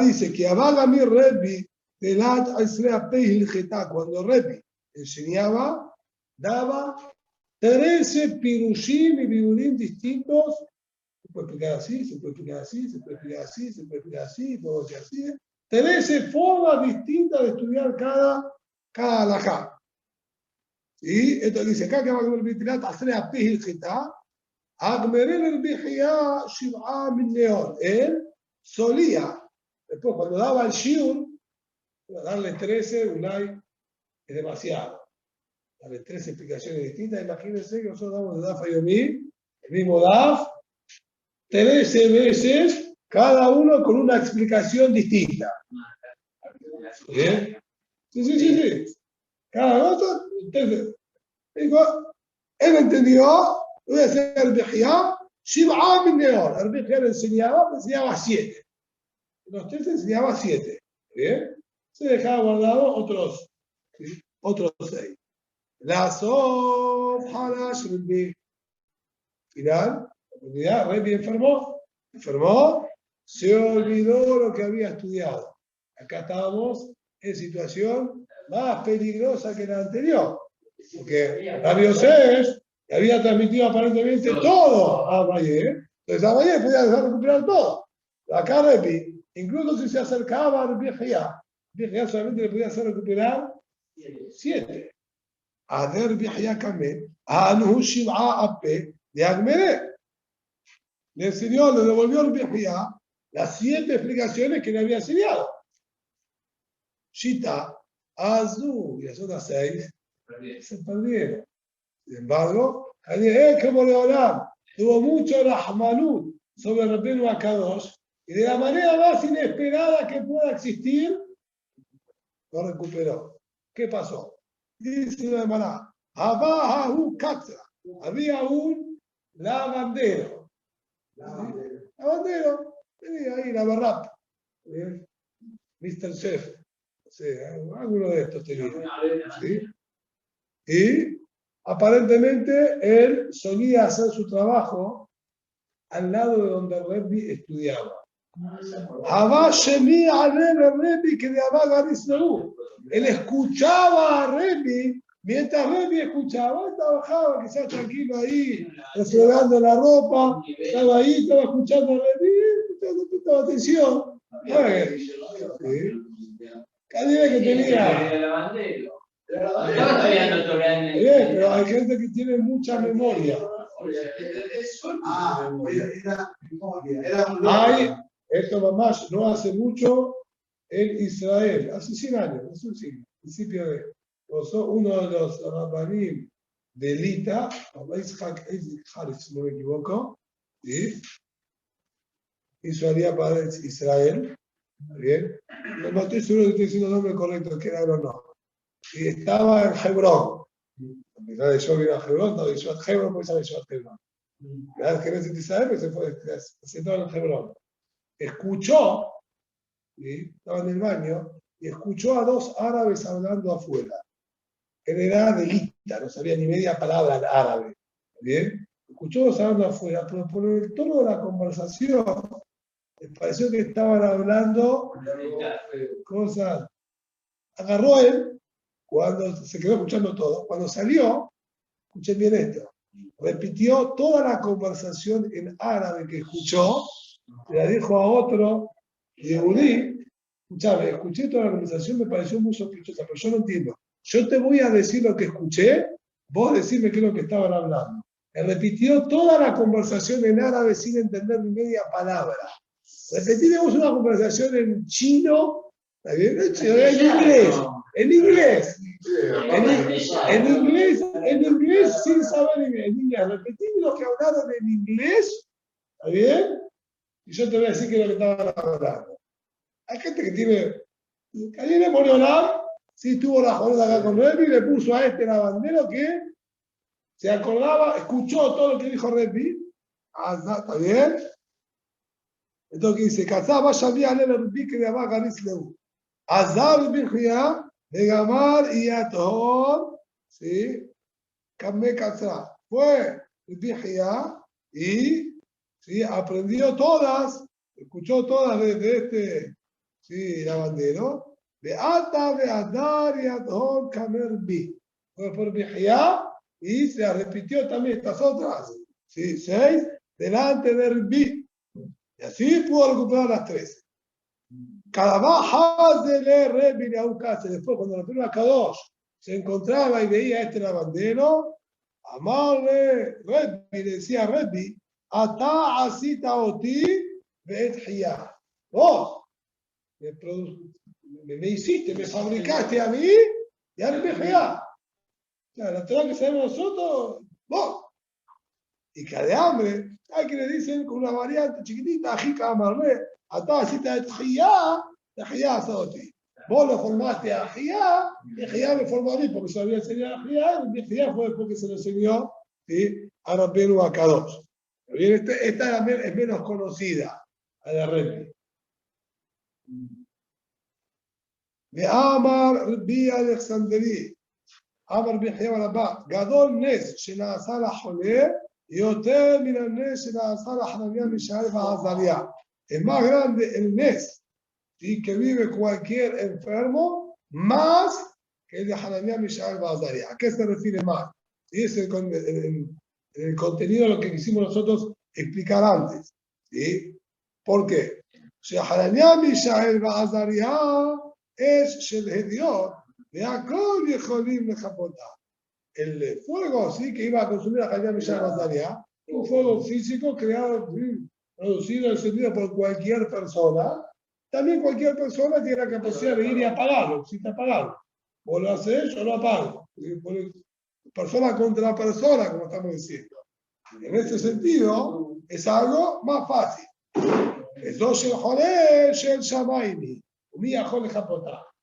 Dice que Abagami Repi Telat Aisrea Peil Getá, cuando Repi enseñaba, daba 13 pirushim y biurim distintos. Se puede explicar así, se puede explicar así, se puede explicar así, se puede explicar así, todo así. 13 formas distintas de estudiar cada halajá. Y esto dice acá que Abagami Repi Telat Aisrea Peil Getá, Agmerel el Bihia Shiv'a min Neon. Él solía. Después, cuando daba el shiur, darle 13, Unai, es demasiado. Darle 13 explicaciones distintas. Imagínense que nosotros damos el Daf Yomi, el mismo Daf, 13 veces, cada uno con una explicación distinta. ¿Bien? Sí. Cada uno, entonces, digo, él entendió, voy a hacer el Bihya, Shiv'a min Neor. El Bihya le enseñaba 7. Los 13 enseñaba 7. ¿Bien? Se dejaba guardado otros 6. La Sof Halash Rebi. Final, Rebi enfermó, se olvidó lo que había estudiado. Acá estábamos en situación más peligrosa que la anterior. Porque Rabbi Yosef había transmitido aparentemente todo a Abayé. Entonces Abayé podía dejar recuperar todo. Acá Rebi, incluso si se acercaba al Bihya solamente le podía hacer recuperar 7. Ader Bihya Kameh, Anu Shiv'a Ape de Agmeré. Le enseñó, le devolvió al Bihya las 7 explicaciones que le había enseñado. Shita, Azu y las otras 6 se perdieron. Sin embargo, como Leolam tuvo mucho Rahmanut sobre el Rabbeinu Akadosh. Y de la manera más inesperada que pueda existir, lo recuperó. ¿Qué pasó? Dice la hermana, Abahu Katra. Había un lavandero. Lavandero. Tenía ahí la barrapa. Mr. Chef. No sé, alguno de estos tenía. ¿Sí? Y aparentemente él solía hacer su trabajo al lado de donde Rebbi estudiaba. Él escuchaba a Rebi, mientras Rebi escuchaba, él trabajaba quizás tranquilo ahí, refregando la ropa, estaba ahí, estaba escuchando a Rebi, prestaba atención. Cada día que tenía. Pero hay gente que tiene mucha memoria. Oye, es suerte. ¿Cómo que era? Era un Hay, esto mamás no hace mucho en Israel, hace 100 años, hace un siglo, principio de, uno de los rabanim de Lita, Yitzhak Harif, si no me equivoco, ¿sí? Hizo alía para Israel, ¿bien? No estoy seguro que estoy diciendo el nombre correcto, que era o no. Y estaba en Hebrón. A pesar de yo vivir a Hebrón, no, yo a Hebrón, pues sabe yo a Hebrón. La vez que no se Israel, pues se fue, se sentó en Hebrón. Escuchó, ¿sí? Estaba en el baño, y escuchó a dos árabes hablando afuera. Él era de Lita, no sabía ni media palabra árabe. ¿Bien? Escuchó a dos hablando afuera, pero por el tono de la conversación, me pareció que estaban hablando cosas. Agarró a él, cuando se quedó escuchando todo. Cuando salió, escuchen bien esto, repitió toda la conversación en árabe que escuchó, y la dijo a otro yehudí. Escuchame, escuché toda la conversación, me pareció muy sospechosa, pero yo no entiendo. Yo te voy a decir lo que escuché, vos decime qué es lo que estaban hablando. Él repitió toda la conversación en árabe sin entender ni media palabra. Repetimos una conversación en chino, en inglés, en inglés, en inglés sin saber inglés. Repetimos lo que hablaron en inglés, ¿está bien? Y yo te voy a decir qué es lo que estaban hablando. Hay gente que tiene, ayer le ponió sí tuvo la jornada acá con Repi, le puso a este lavandero que se acordaba, escuchó todo lo que dijo Repi, ¿está bien? Entonces dice, Kazá vaya bien a Repi que le va a ganar Leu. Azar Birjia, de Gamar y Aton, ¿sí? Kamé Kazá. Fue Birjia y ¿sí? Aprendió todas, escuchó todas de este ¿sí? lavandero. De Ata, de Adar y Aton Kamer Bi. Fue por Birjia y se repitió también estas otras, ¿sí? 6, delante del Bi. Y así pudo recuperar las 13. Cada baja de leer Rebi de Aucase. Después, cuando la primera Kadosh se encontraba y veía este lavandero, amarle Rebi, le decía a Rebi, Ata asita oti veet hiyah. Vos me hiciste, me fabricaste a mí y a mi hiyah. La Torah que sabemos nosotros, vos. Y que de hambre, hay que le dicen con una variante chiquitita, Jika amarle, Ata asita et hiyah. Jiyá Saoti. Vos lo formaste a Jiyá, y Jiyá me formó a mí porque se había enseñado a Jiyá, y Jiyá fue porque se lo enseñó ¿sí? A Rabbeinu Akadosh. Esta es menos conocida, a la Rebbe. De Amar Rabbi Alexandri, Amar Rabbi Jiyá Barabá, Gadol Nes, שנעשה לחולה, יותר מן הנס שנעשה לחנניה מישאל ועזריה. Es más grande el Nes ¿sí? Que vive cualquier enfermo, más que el de Hananiah, Mishael, Bazaria. ¿A qué se refiere más? ¿Sí? Es el contenido de lo que quisimos nosotros explicar antes. ¿Sí? ¿Por qué? Si Hananiah, Mishael, Bazaria es Shel Hediot, de Akol Yeholim Lejapotá. El fuego ¿sí? Que iba a consumir a Hananiah, Mishael, Bazaria, un fuego físico creado, producido, encendido por cualquier persona. También cualquier persona tiene la capacidad de ir y apagarlo, si está apagado. O lo hace yo lo apago. Persona contra persona, como estamos diciendo. En este sentido, es algo más fácil.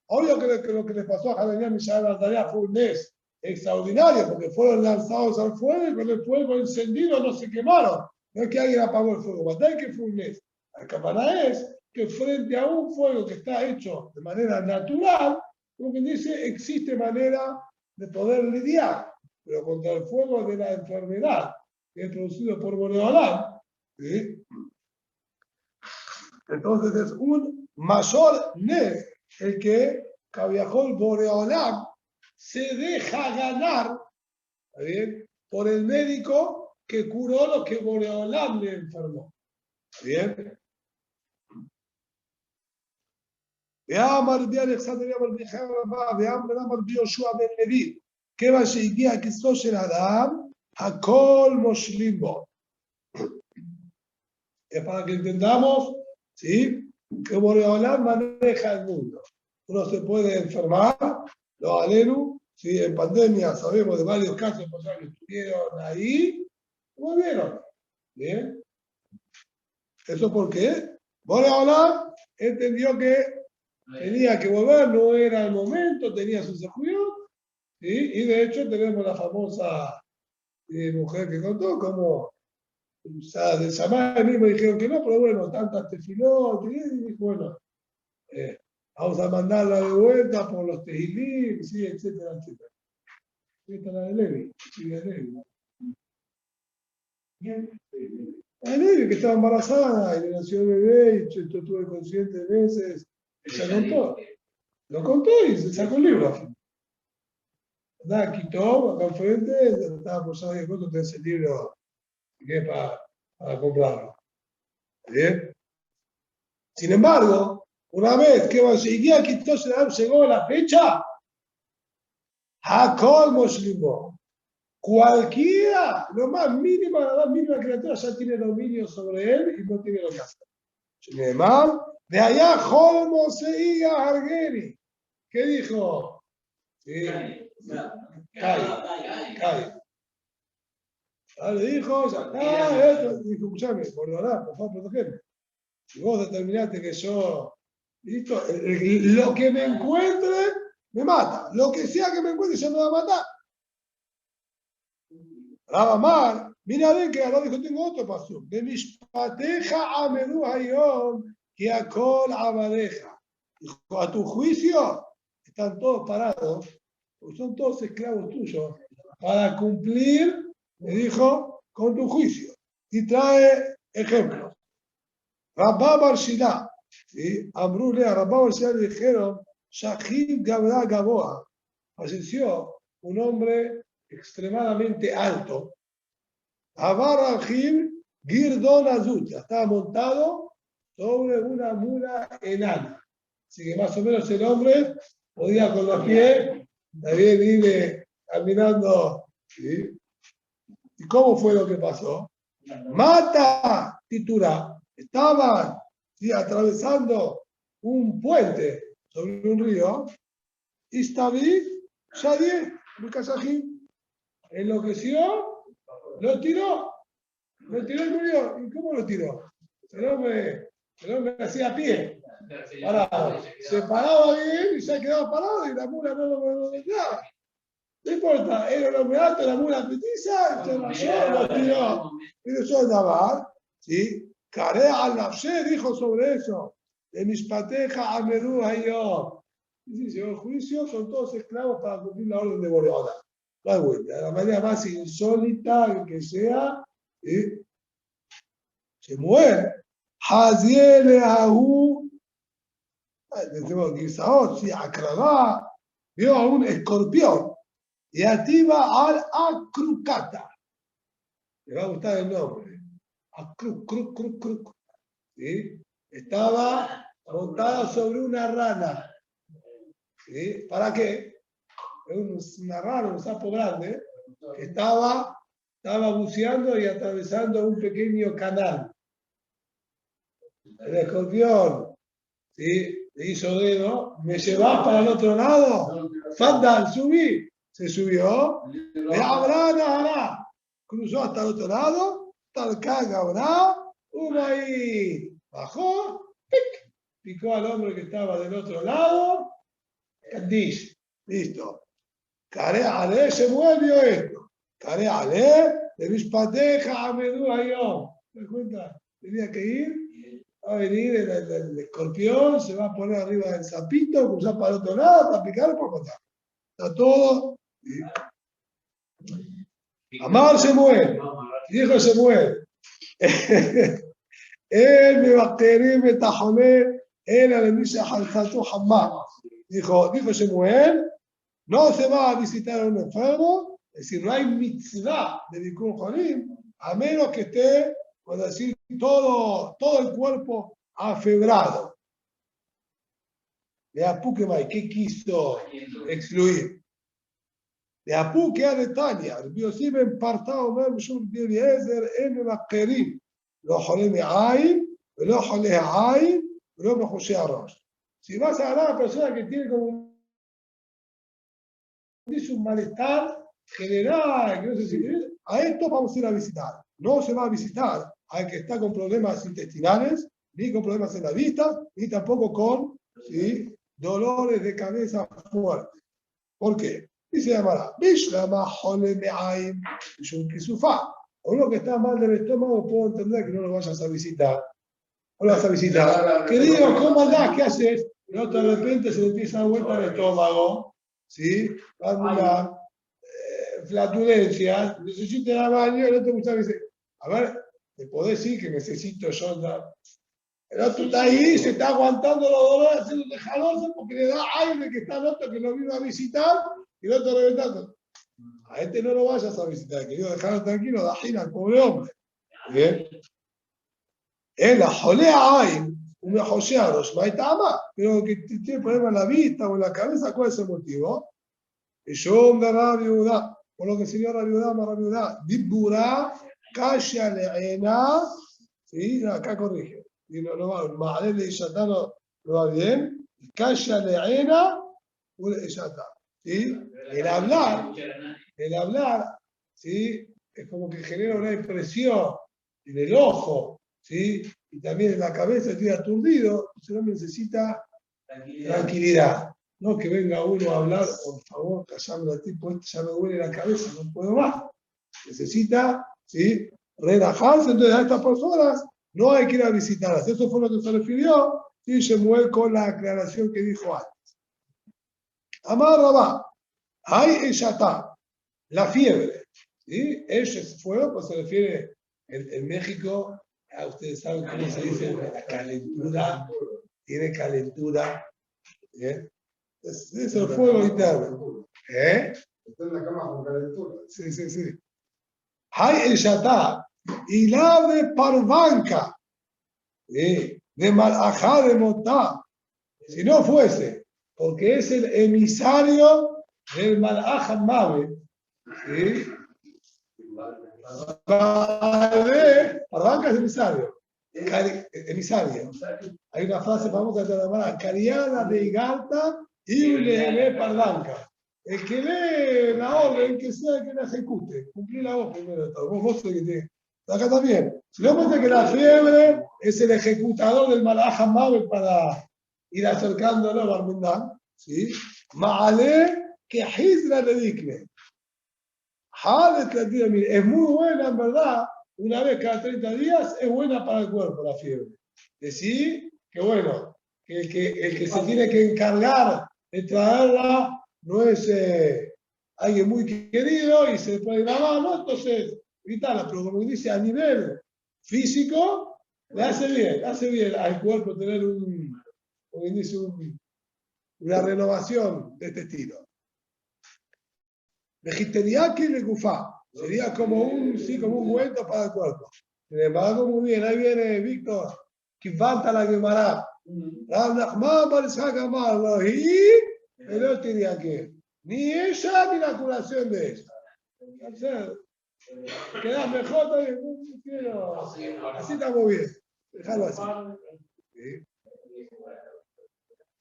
Obvio que lo que le pasó a Hananiah, Mishael, Bazaria fue un mes extraordinario, porque fueron lanzados al fuego y con el fuego encendido no se quemaron. No es que alguien apagó el fuego, batalla que fue un mes. La cámara es que frente a un fuego que está hecho de manera natural, como quien dice, existe manera de poder lidiar, pero contra el fuego de la enfermedad que es producido por Boreolam, ¿sí? Entonces es un mayor nes el que Kaviahol Boreolam se deja ganar, ¿está bien? Por el médico que curó lo que Boreolam le enfermó. ¿Está bien? ואמר רבי אלכסנדר רבי חיים רבה, ואמר רבי יהושע בן לוי, כיוון שהגיע כיסו של אדם, Hakol Moshlimbo. Es para que entendamos, ¿sí?, que Boreolam maneja el mundo. Uno se puede enfermar, los alelu, ¿sí?, en pandemia sabemos de varios casos de personas que estuvieron ahí, volvieron. ¿Bien? ¿Eso por qué? Boreolam entendió que tenía que volver, no era el momento, tenía su sejuiot, ¿sí? Y de hecho tenemos la famosa mujer que contó como o sea, de Shammai mismo dijeron que no, pero bueno, tantas tefilot, y dijo, bueno, vamos a mandarla de vuelta por los tehilim, sí, etcétera, etcétera. Esta es la de Levi, sí, de Levi. La de Levi, que estaba embarazada y le nació el bebé y esto estuve consciente de meses, se contó. Lo contó y se sacó el libro. Nada, quitó acá enfrente, estaba posado de cuánto tenés el libro que para comprarlo. ¿Bien? Sin embargo, una vez que Vashigia quitó, llegó la fecha, Hakol Moshlimbo. Cualquiera, lo más mínimo, la más mínima criatura ya tiene dominio sobre él y no tiene lo que hacer. Además, de allá, Holmo Seía Argeri. ¿Qué dijo? Sí. Cae. Le dijo, ya está, esto. Dijo, escuchame, por favor, protegeme. Si vos determinaste que yo, listo, lo que me encuentre, me mata. Lo que sea que me encuentre, ya me va a matar. Rabamar, mira bien que ahora dijo, tengo otro paso. De mis pateja a menú hayom, que a col abadeja. Dijo, a tu juicio, están todos parados, porque son todos esclavos tuyos, para cumplir, me dijo, con tu juicio. Y trae ejemplos. Rabá Barshilá, ¿sí? Ambrule a Rabá Barshilá le dijeron, Shahid Gabra Gaboa, falleció un hombre extremadamente alto. Abar Rahim Girdon Azut, estaba montado sobre una mula enana. Así que más o menos el hombre podía con los pies también ir caminando. ¿Sí? ¿Y cómo fue lo que pasó? Mata Titura. Estaban, ¿sí?, atravesando un puente sobre un río. Y Staví, Shadie, Bukasajín, enloqueció, lo tiró y murió. ¿Y cómo lo tiró? El hombre hacía pie, parado. Se paraba bien y se quedaba parado y la mula no lo dejaba. No importa, era el hombre alto, la mula petiza, se rayó, lo tiró. Y eso es Navar, ¿sí? Carea al-Nafshe dijo sobre eso. De mis patejas a Medú yo. Y si llegó el juicio, son todos esclavos para cumplir la orden de Boreola. No hay vuelta. De la manera más insólita que sea, ¿sí? Se muere. Haziel Ahu, decimos Gisaot, sí, Acrabá, vio a un escorpión. Y activa al Acrucata. Le va a gustar el nombre. Acruc. ¿Sí? Estaba montada sobre una rana. ¿Sí? ¿Para qué? Es una rana, un sapo grande, que estaba buceando y atravesando un pequeño canal. El escorpión, ¿sí?, le hizo dedo. ¿Me llevas para el otro lado? Fandal, subí. Se subió, le habrá, cruzó hasta el otro lado, tal caga habrá, ahí bajó, picó al hombre que estaba del otro lado, Kaddish, listo. Careale, se mueve esto. Careale, de mis patejas a Medú Ayom. ¿Te das cuenta? Tenía que ir, va a venir el escorpión, se va a poner arriba del sapito, cruzar para el otro lado, para picar por contar. Está todo. Amar Shemuel, dijo Shemuel, él me va a querer, me tajoné, él a la misa Halzatu Hammar. Dijo Shemuel, no se va a visitar a un enfermo, es decir, no hay mitzvah de Bikur Jolim, a menos que esté, por decir, todo el cuerpo afebrado. Vea Pukemay, ¿qué quiso excluir? de Apu que de Tania, el Biosib en Partao, Meshum Eliezer, en Makerim, lo jole me hay, lo jole hay, lo me jose arroz. Si vas a agarrar a una persona que tiene como un malestar general, que no sé si a esto vamos a ir a visitar. No se va a visitar al que está con problemas intestinales, ni con problemas en la vista, ni tampoco con dolores de cabeza fuertes. ¿Por qué? Y se llamará Bishlama Holemeaim Kisufá. O uno que está mal del estómago, puedo entender que no lo vayas a visitar. No lo vas a visitar. Querido, ¿cómo andás? ¿Qué haces? No, de repente se le empieza a dar vuelta el estómago, ¿sí? Una flatulencia, necesito ir al baño, no te gusta que se... A ver, te podés decir que necesito yo andar. El otro está ahí, se está aguantando los dolores, haciéndose jaloso porque le da aire que está el otro que lo vino a visitar y el otro reventando. A este no lo vayas a visitar, querido, dejarlo tranquilo, da gina al pobre hombre. Bien. En la jolea hay una josea, los maitama, pero que tiene problema en la vista o en la cabeza, ¿cuál es el motivo? Y yo me rabiudá, por lo que enseñó rabiudá, dibura, kasha leena, ¿sí? Acá corrige. Y no va, Mahalel y Yatá no va bien. Kasha leena, Yatá. ¿Sí? El hablar, ¿sí? Es como que genera una impresión en el ojo, ¿sí? Y también en la cabeza, estoy aturdido, entonces uno necesita tranquilidad. No que venga uno a hablar, por favor, callame al tipo, ya me duele la cabeza, no puedo más. Necesita, ¿sí? Relajarse, entonces a estas personas no hay que ir a visitarlas. Eso fue lo que se refirió, y Shemuel con la aclaración que dijo antes. Amar Rabá, hay Eshatá, la fiebre. ¿Sí? Ella es fuego, pues se refiere en México, ustedes saben cómo se dice, la calentura, tiene calentura. ¿Bien? Es el fuego interno. Está en la cama con calentura. Sí, sí, sí. Hay Eshatá, y la de Parvanca, de Malajá de Motá, si no fuese, porque es el emisario del Malaj Mabe, ¿sí? Parvanca es emisario. Emisario. Hay una frase famosa de la mala, Cariana de Igalta y lee Parvanca. El que lee la orden, que sea que la ejecute. Cumplir la voz primero de todo. Vos que tiene. Acá también. Si no cuenta que la fiebre es el ejecutador del Malaj Mabel para ir acercándolo a Barmendán, ¿sí? Maale que Hizra le dikne. Es muy buena, en verdad, una vez cada 30 días, es buena para el cuerpo la fiebre. Decir que bueno, que el que se tiene que encargar de traerla no es alguien muy querido y se puede grabar, ¿no? Entonces, evitarla, pero como dice, a nivel físico, le hace bien al cuerpo tener una renovación de este estilo. Vegetariaki le gufá. Sería como un vuelto para el cuerpo. Sin embargo, muy bien, ahí viene Víctor, que falta la Gemara. Y no tenía que. Ni ella ni la curación de ella. Queda mejor todavía. Así estamos bien. Déjalo así. ¿Sí?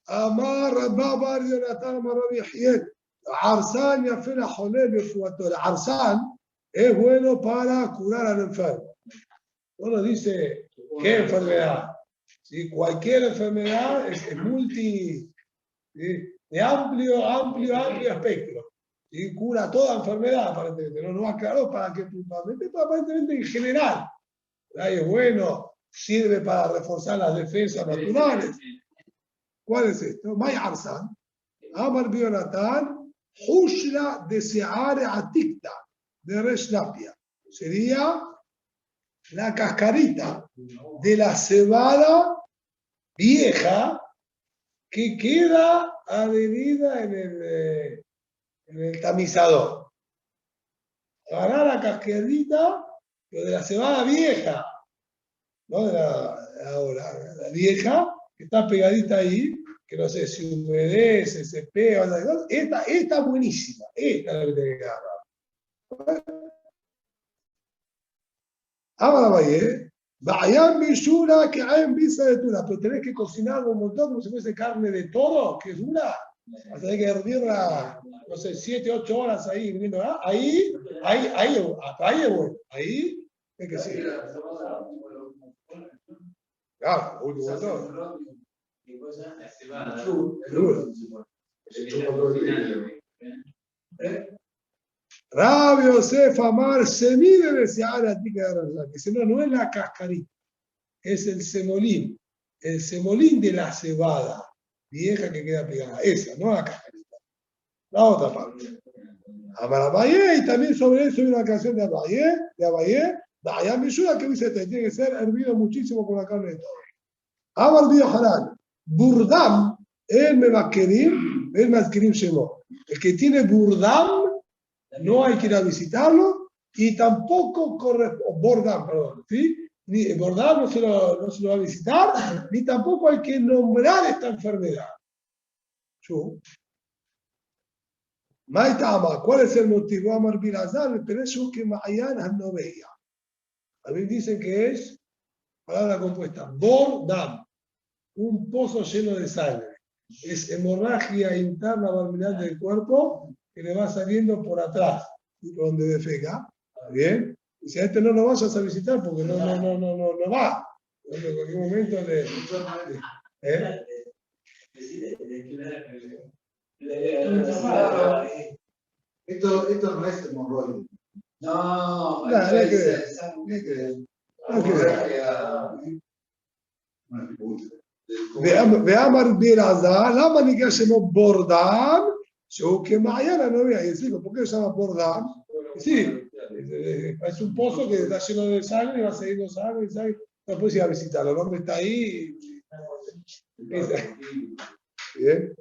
Amar Rabba Yonatan Marabi Hiel. Arsán y afena Joné Befuator. Arsán es bueno para curar al enfermo. Uno dice, ¿qué enfermedad? ¿Sí? Cualquier enfermedad es multi, ¿sí? De amplio espectro. ¿Sí? Cura toda enfermedad, aparentemente. No aclaró para qué puntualmente, pero aparentemente en general. Es bueno, sirve para reforzar las defensas naturales. ¿Cuál es esto? May Arsán. Amar Bionatán. Hushla de Seare Atikta, de Reshlapia. Sería la cascarita de la cebada vieja que queda adherida en el tamizador. Agarrar la cascarita, pero de la cebada vieja, no de la vieja, que está pegadita ahí, que no sé, si humedece, se pega, esta es buenísima, esta es la que tiene que agarrar. Ahora vaya, vayan bisura que hay en visa de tuna, pero tenés que cocinar un montón como si fuese carne de toro, que es dura. Vas a tener que hervirla, no sé, 7, 8 horas ahí, viniendo, ¿ah? Ahí es bueno. Ahí es que sí. Claro, último de todo. La cebada. Seguro. ¿Eh? Rabbi Yosef Amar se mide de Seara tica de Raza, que si no, no es la cascarita, es el semolín de la cebada vieja que queda pegada, esa, no la cascarita, la otra parte. Amar Abayé, y también sobre eso hay una canción de Abayé, Dayan Mishura, que dice que tiene que ser hervido muchísimo con la carne de todo. Amar Bio Haran, Burdam, el Memakerim Shemo. El que tiene Burdam, no hay que ir a visitarlo y tampoco Bordam, perdón, ¿sí? Ni Bordam no se lo va a visitar, ni tampoco hay que nombrar esta enfermedad. Maitama, ¿cuál es el motivo? Amar Bilazar, pero eso que Mayan no veía. A mí dicen que es palabra compuesta, Bordam, un pozo lleno de sangre. Es hemorragia interna barminal del cuerpo que le va saliendo por atrás, donde defeca. ¿Bien? Y si a este no lo vayas a visitar porque no va. En cualquier momento Esto no es hemorroide. No, no hay que ver. No hay que ver. Veamos Birazá, la manía se llama Bordam, yo que mañana no voy a decir, ¿por qué se llama Bordam? Sí, es un pozo que está lleno de sangre y va saliendo sangre y sangre. No puedes ir a visitarlo, el hombre está ahí. Bien.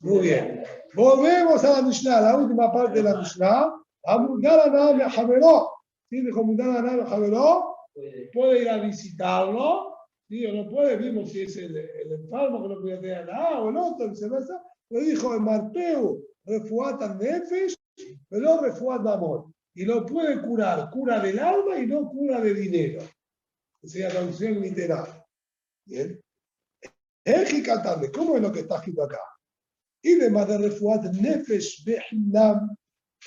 Muy bien. Volvemos a la Mishnah, la última parte de la Mishnah. Amudar a Name Javeró. ¿Sí? Dijo Amudar a Name Javeró. Puede ir a visitarlo. ¿Sí? O no puede, vimos si es el enfermo que no puede tener nada o el otro, viceversa. Lo dijo el Marpeu, Refuat Nefesh, pero Refuat Mamón. Y lo puede curar, cura del alma y no cura de dinero. Esa es la traducción literal. Bien. Ejicatable, ¿cómo es lo que está escrito acá? Y además de Refuat Nefesh Behinam,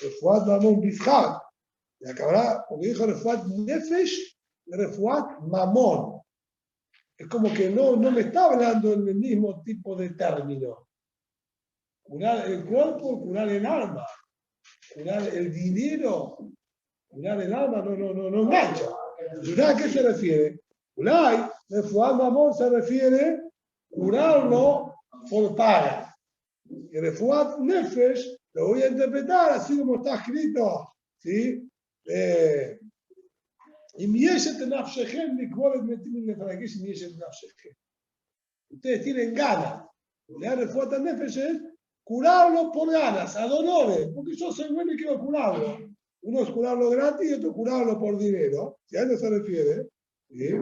Refuat Mamón Bizhar. Y acabará, porque dijo Refuat Nefesh, Refuat Mamón. Es como que no me está hablando en el mismo tipo de término. Curar el cuerpo, curar el alma. Curar el dinero, curar el alma, no engancha. ¿A qué se refiere? Ulay, Refuat Mamón se refiere curarlo por paga. Y Refuat Nefesh lo voy a interpretar así como está escrito. ¿Sí? Ustedes tienen ganas. Le Refuat Nefesh es curarlo por ganas, a dolores, porque yo soy bueno y quiero curarlo. Uno es curarlo gratis y otro es curarlo por dinero. Si a eso se refiere. ¿Sí?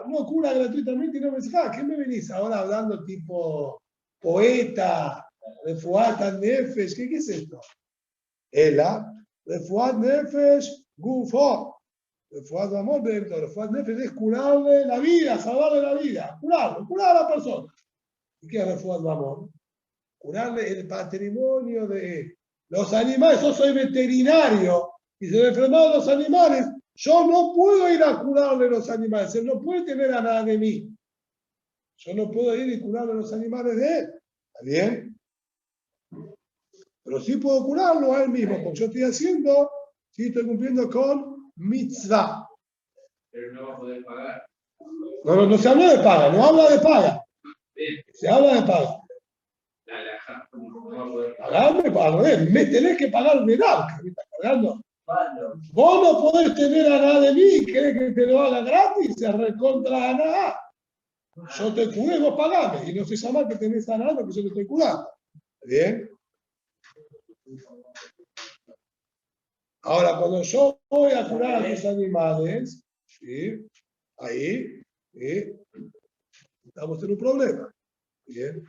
No cura gratuitamente y no mensaje. ¿Qué me venís ahora hablando tipo poeta, Refuat Nefesh? ¿Qué es esto? Ela, Refuat Nefesh, Gufo. Refuat Amor, Refuat Nefesh es curarle la vida, salvarle la vida. Curar a la persona. ¿Y qué es Refuat Amor? Curarle el patrimonio de los animales. Yo soy veterinario y se me enfermaron los animales. Yo no puedo ir a curarle los animales. Él no puede tener a nada de mí. Yo no puedo ir y curarle los animales de él. ¿Está bien? Pero sí puedo curarlo a él mismo, porque yo estoy cumpliendo con mitzvah. Pero no va a poder pagar. No se habla de paga, no habla de paga. Se habla de paga. No va a poder Pagarme, me tenés que pagar de nada, que me estás pagando. Vos no podés tener a nada de mí, querés que te lo haga gratis, se recontra a nada. Yo te curé, vos pagame, y no se llama que tenés a nada porque yo te estoy curando. ¿Bien? Ahora, cuando yo voy a curar a tus animales, ¿sí? Ahí, ¿Sí? Estamos en un problema. Bien.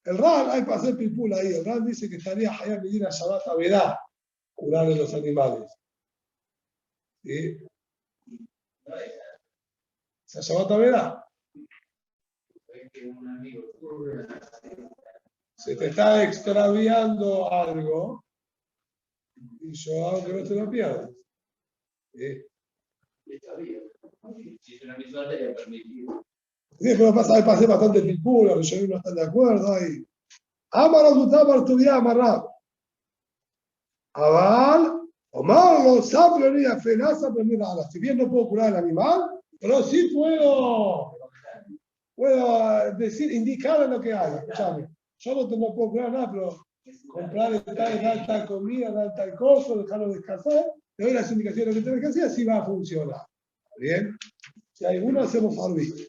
El Ran, hay para hacer pilpul ahí, el Ran dice que estaría Hayab Medina Shabbat Avedá, curarle los animales. ¿Sí? ¿Se Shabbat Avedá? Se te está extraviando algo y yo hago que no te lo pierdas. ¿Sí? Si es una visual de permitido. Sí, pero pasa, hay para hacer bastante pilpul, los Rishonim no están de acuerdo ahí. Amar Azutá tu vida amarrado. Aval, Omarlo, Saploni, Afenasa, Nada. Si bien no puedo curar el animal, pero sí puedo decir, indicar lo que hay. Escuchame, yo no puedo curar nada, pero comprar tal comida, dar tal cosa, dejarlo descansar, te doy las indicaciones que tienes que hacer, así va a funcionar. ¿Bien? Si hay uno, hacemos arbitrio.